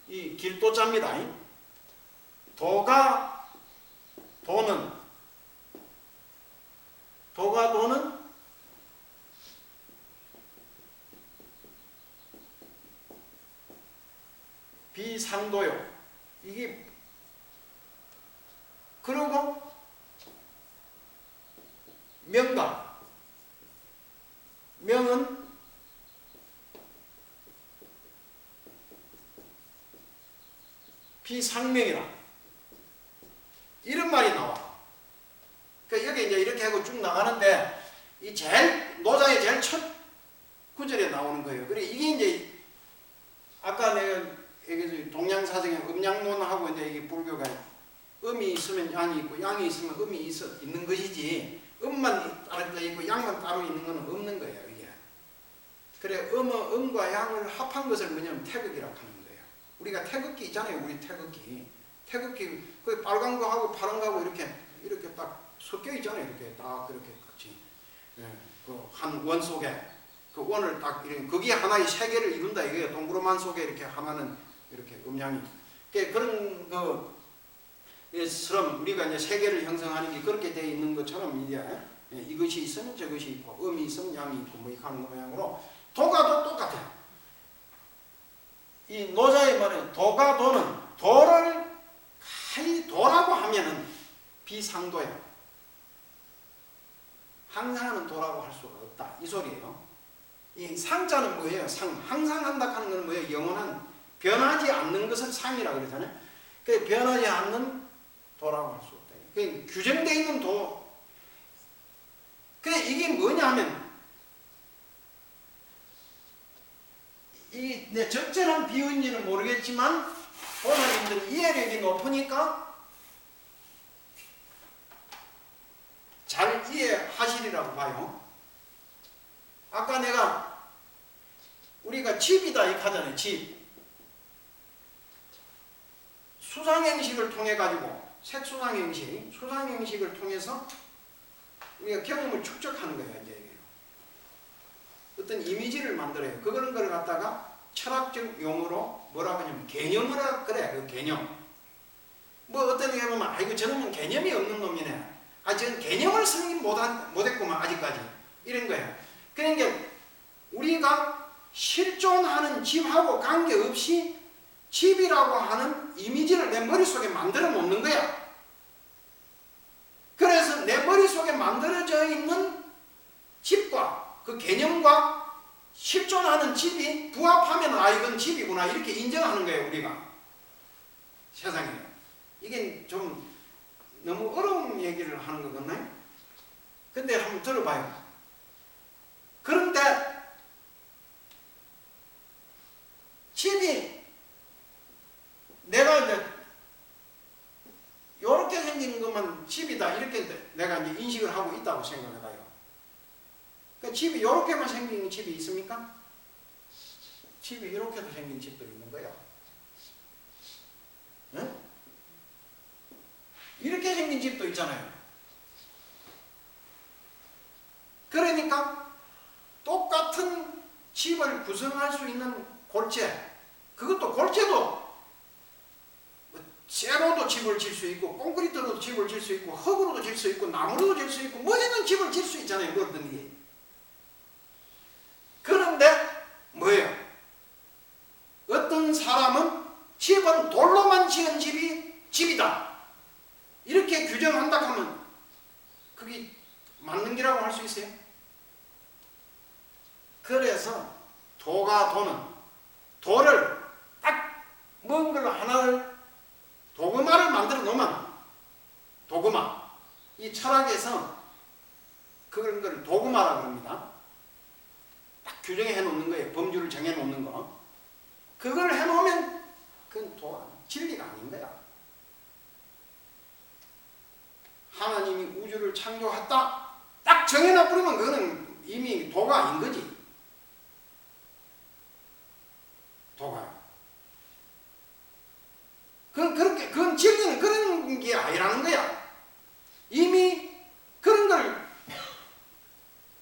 [SPEAKER 1] 이 길도자입니다. 도가 도는 비상도요. 이게 그리고 명가. 명은 비상명이라. 이런 말이 나와. 그러니까 여기 이제 이렇게 하고 쭉 나가는데 이 노자의 제일 첫 구절에 나오는 거예요. 그래 이게 이제 아까 내가 얘기했듯이 동양사정의 음양론하고 이제 이게 불교가 음이 있으면 양이 있고 양이 있으면 음이 있는 것이지 음만 따로 있고 양만 따로 있는 건 없는 거예요. 이게. 그래 음과 양을 합한 것을 뭐냐면 태극이라고 하는 거예요. 우리가 태극기 있잖아요. 우리 태극기 그 빨간 거하고 파란 거하고 이렇게 딱 섞여 있잖아요. 이렇게 딱 그렇게 같이 그 한 원 속에 그 원을 딱 이렇게 그게 하나의 세계를 이룬다 이거예요. 동그라만 속에 이렇게 하나는 이렇게 음양이 그런 것처럼 우리가 이제 세계를 형성하는 게 그렇게 되어 있는 것처럼 이제 이것이 있으면 저것이 있고 음이 있으면 양이 있고 뭐 이렇게 하는 거 모양으로 도가도 똑같아요. 이 노자의 말은 도가 도는 도를 가히 도라고 하면은 비상도야. 항상 하는 도라고 할 수가 없다. 이 소리예요. 이 상자는 뭐예요? 항상 한다 하는 건 뭐예요? 영원한 변하지 않는 것을 상이라고 그러잖아요. 그 변하지 않는 도라고 할 수 없다. 그 규정되어 있는 도. 근데 이게 뭐냐면 이게 적절한 비유인지는 모르겠지만 보살님들 이해력이 높으니까 잘 이해하시리라고 봐요. 아까 우리가 집이다 이렇게 하잖아요. 집. 수상행식을 통해 가지고 수상행식을 통해서 우리가 경험을 축적하는 거예요. 이제 어떤 이미지를 만들어요. 그런 걸 갖다가 철학적 용어로 뭐라고 하냐면 개념이라 그래. 그 개념. 뭐 어떤 게 보면 아이고 저놈은 개념이 없는 놈이네. 저는 개념을 설립 못했구만 아직까지. 이런 거예요. 그러니까 우리가 실존하는 집하고 관계없이 집이라고 하는 이미지를 내 머릿속에 만들어 놓는 거야. 그래서 내 머릿속에 만들어져 있는 집과 그 개념과 실존하는 집이 부합하면 이건 집이구나 이렇게 인정하는 거예요. 우리가 세상에. 이게 좀 너무 어려운 얘기를 하는 거 같나요? 근데 한번 들어봐요. 그런데 집이 내가 이제 이렇게 생긴 것만 집이다 이렇게 내가 이제 인식을 하고 있다고 생각해봐요. 그 집이 이렇게만 생긴 집이 있습니까? 집이 이렇게도 생긴 집도 있는 거야. 응? 이렇게 생긴 집도 있잖아요. 그러니까 똑같은 집을 구성할 수 있는 골재, 그것도 골재도 쇠로도 집을 질 수 있고 콘크리트로도 집을 질 수 있고 흙으로도 질 수 있고 나무로도 질 수 있고 뭐든 집을 질 수 있잖아요. 뭐든지. 그런데 뭐예요? 어떤 사람은 집은 돌로만 지은 집이 집이다 이렇게 규정한다 하면 그게 맞는 기라고 할 수 있어요? 그래서 도가 도는 도를 딱 먼 걸로 하나를 도그마를 만들어 놓으면 도그마, 이 철학에서 그런 걸 도그마라고 합니다. 딱 규정해 놓는 거예요. 범주를 정해 놓는 거. 그걸 해 놓으면 그건 진리가 아닌 거야. 하나님이 우주를 창조했다 딱 정해놔 버리면 그거는 이미 도가 아닌 거지. 도가. 그건 진리는 그런 게 아니라는 거야. 이미 그런 걸,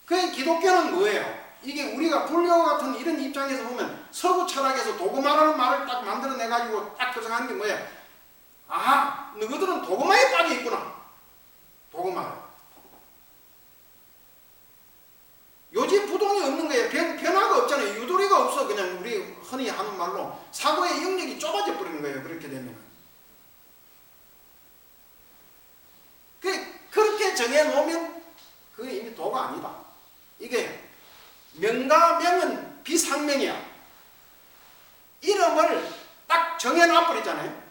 [SPEAKER 1] 그 기독교는 뭐예요? 이게 우리가 불교 같은 이런 입장에서 보면 서구 철학에서 도그마라는 말을 딱 만들어내가지고 딱 표정하는 게 뭐예요? 아, 너희들은 도그마에 빠져 있구나. 도그마. 요즘 부동이 없는 거예요. 변화가 없잖아요. 유도리가 없어. 그냥 우리 흔히 하는 말로 사고의 영역이 좁아져 버리는 거예요. 그렇게 되면. 그렇게 정해놓으면 그게 이미 도가 아니다. 이게 명과 명은 비상명이야. 이름을 딱 정해놔버리잖아요.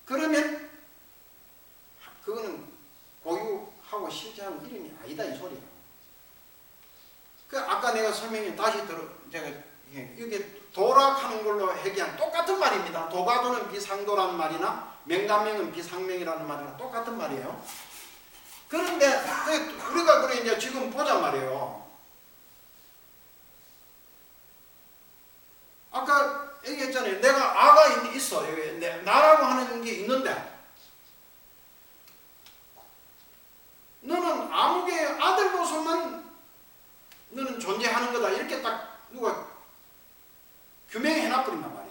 [SPEAKER 1] 그러면 그거는 고유하고 실제하는 이름이 아니다 이 소리야. 아까 내가 설명해 다시 제가 이게 도락하는 걸로 얘기한 똑같은 말입니다. 도가 도는 비상도라는 말이나 명가명은 비상명이라는 말이나 똑같은 말이에요. 그런데 우리가 그래 이제 지금 보자 말이에요. 아까 얘기했잖아요. 내가 아가 있어. 나라고 하는 게 있는데 너는 아무개 아들로서만 너는 존재하는 거다. 이렇게 딱 누가 규명해 놔버린단 말이야.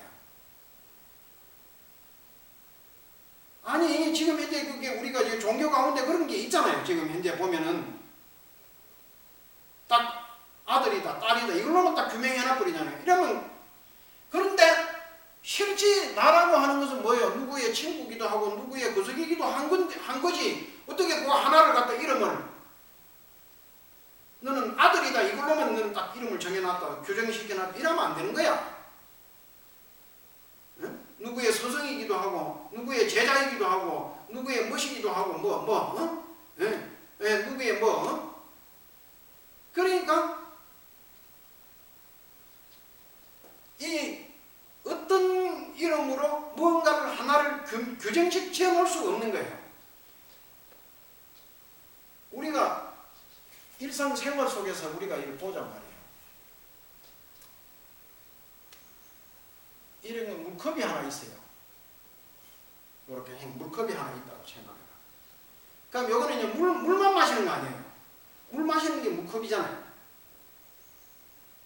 [SPEAKER 1] 아니 지금 현재 그게 우리가 이제 종교 가운데 그런 게 있잖아요. 지금 현재 보면은 딱 아들이다 딸이다 이걸로만 딱 규명해 놔버리잖아요. 이러면 그런데 실제 나라고 하는 것은 뭐예요? 누구의 친구기도 하고 누구의 구석이기도 한 거지. 어떻게 그 하나를 갖다 이름을 너는 아들이다 이걸로만 너는 딱 이름을 정해놨다 규정시켜놨다 이러면 안 되는 거야. 응? 누구의 서성이기도 하고 누구의 제자이기도 하고 누구의 멋이기도 하고 누구의 그러니까 이 어떤 이름으로 무언가를 하나를 규정시켜 놓을 수가 없는 거예요. 우리가 일상생활 속에서 우리가 이걸 보자 말이에요. 이런 물컵이 하나 있어요. 이렇게 물컵이 하나 있다고 생각해요. 그럼 요거는 이제 물만 마시는 거 아니에요. 물 마시는 게 물컵이잖아요.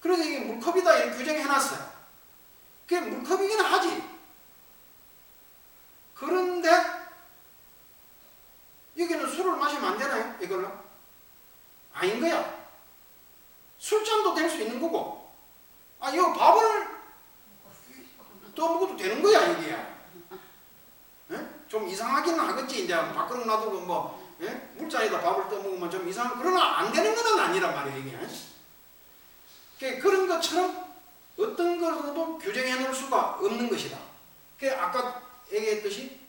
[SPEAKER 1] 그래서 이게 물컵이다 이렇게 규정해놨어요. 그게 물컵이긴 하지. 그런데 여기는 술을 마시면 안 되나요? 이걸로? 아닌 거야. 술잔도 될 수 있는 거고. 아, 이거 밥을 떠먹어도 되는 거야, 이게. 좀 이상하긴 하겠지. 이제 밖으로 놔두고 물잔에다 밥을 떠먹으면 좀 이상한, 그러나 안 되는 건 아니란 말이에요, 이게. 그런 것처럼 어떤 것으로도 규정해 놓을 수가 없는 것이다. 아까 얘기했듯이,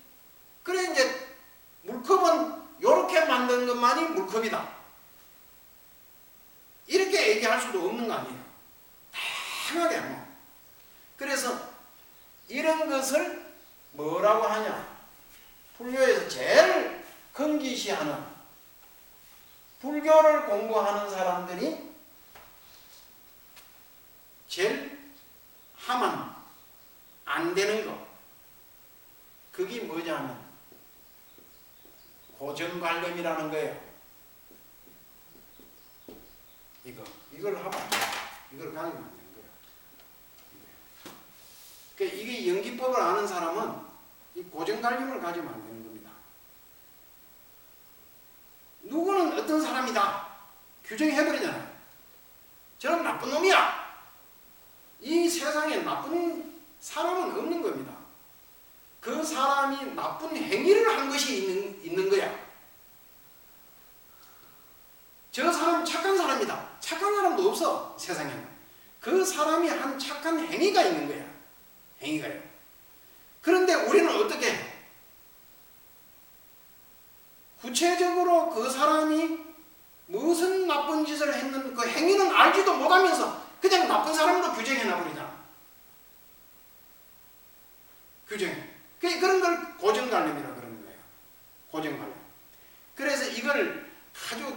[SPEAKER 1] 그래, 이제 물컵은 것만이 물컵이다. 이렇게 얘기할 수도 없는 거 아니에요. 다양하게 뭐. 그래서 이런 것을 뭐라고 하냐? 불교에서 제일 금기시하는, 불교를 공부하는 사람들이 제일 하면 안 되는 거, 그게 뭐냐면 고정관념이라는 거예요. 이걸 하면 안 돼. 이걸 가지면 안 되는 거예요. 그러니까 이게 연기법을 아는 사람은 이 고정관념을 가지면 안 되는 겁니다. 누구는 어떤 사람이다 규정해버리잖아요. 저는 나쁜 놈이야. 이 세상에 나쁜 사람은 없는 겁니다. 그 사람이 나쁜 행위를 한 것이 있는 거야. 저 사람 착한 사람이다. 착한 사람도 없어, 세상에는. 그 사람이 한 착한 행위가 있는 거야. 행위가요. 그런데 우리는 어떻게 해? 구체적으로 그 사람이 무슨 나쁜 짓을 했는 그 행위는 알지도 못하면서 그냥 나쁜 사람으로 규정해놔버리잖아. 규정해. 그런 걸 고정관념이라고 그러는 거예요. 고정관념. 그래서 이걸 아주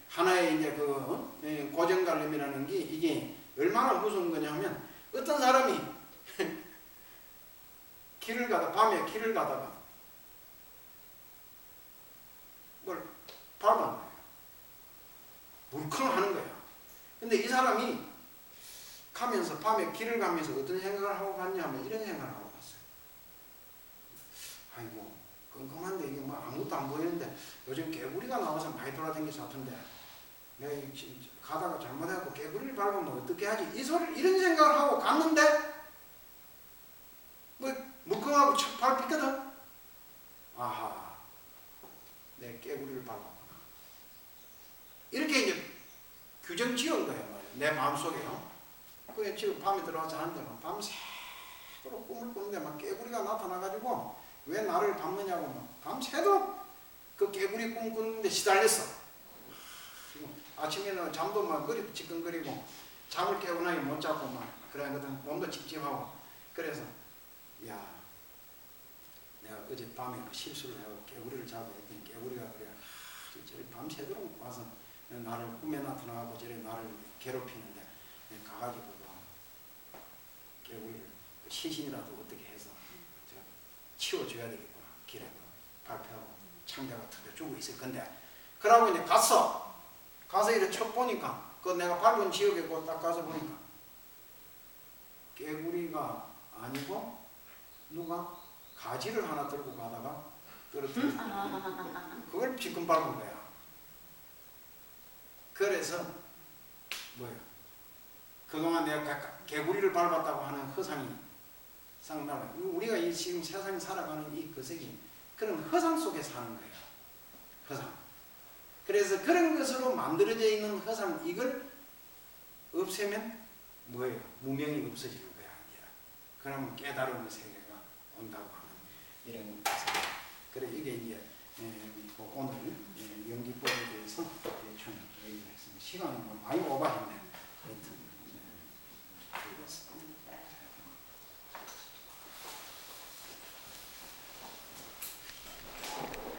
[SPEAKER 1] 하나의 이제 고정관념이라는 게 이게 얼마나 무서운 거냐면 어떤 사람이 밤에 길을 가다가 뭘 밟은 거예요. 물컹하는 거야. 근데 이 사람이 가면서 밤에 길을 가면서 어떤 생각을 하고 갔냐 하면 이런 생각을 하고 갔어요. 아이고 끔끔한데 이게 뭐 아무것도 안 보이는데 요즘 개구리가 나와서 많이 돌아다니서 같은데 내가 가다가 잘못해갖고 개구리를 밟으면 어떻게 하지? 이런 생각을 하고 갔는데 뭐 물컹하고 척 밟히거든. 아하, 내 개구리를 밟았구나. 이렇게 이제 규정 지은 거예요. 내 마음속에요. 그게 지금 밤에 들어와서 자는데 밤새도록 꿈을 꾸는데 막 개구리가 나타나가지고 왜 나를 밟느냐고 막 밤새도록 그 개구리 꿈 꾸는데 시달렸어. 아침에는 잠도 막 지끈거리고 잠을 깨우나니 못 자고 막 그러거든. 몸도 찝찝하고. 그래서 야, 내가 어젯밤에 그 실수를 하고 개구리를 잡고 했더니 개구리가 그래 저리 밤새도록 와서 나를 꿈에 나타나고 저래 나를 괴롭히는데 가가지고 개구리를 시신이라도 어떻게 해서 치워줘야 되겠구나. 길에 발표하고 창자 같은 데 주고 있을 건데 그러고 이제 가서 이렇게 쳐 보니까 그 내가 밟은 지역에 딱 가서 보니까 개구리가 아니고 누가 가지를 하나 들고 가다가 떨어뜨렸어. 그걸 지금 밟은 거야. 그래서 뭐야? 그동안 내가 개구리를 밟았다고 하는 허상이 상나라. 우리가 이 지금 세상에 살아가는 이 거색이 그런 허상 속에 사는 거예요. 허상. 그래서 그런 것으로 만들어져 있는 허상 이걸 없애면 뭐예요? 무명이 없어지는 거야. 그러면 깨달음의 세계가 온다고 하는 이런 것을. 그래 이게 이제 오늘 연기법에 대해서 대충 얘기를 했습니다. 시간이 많이 오버했네.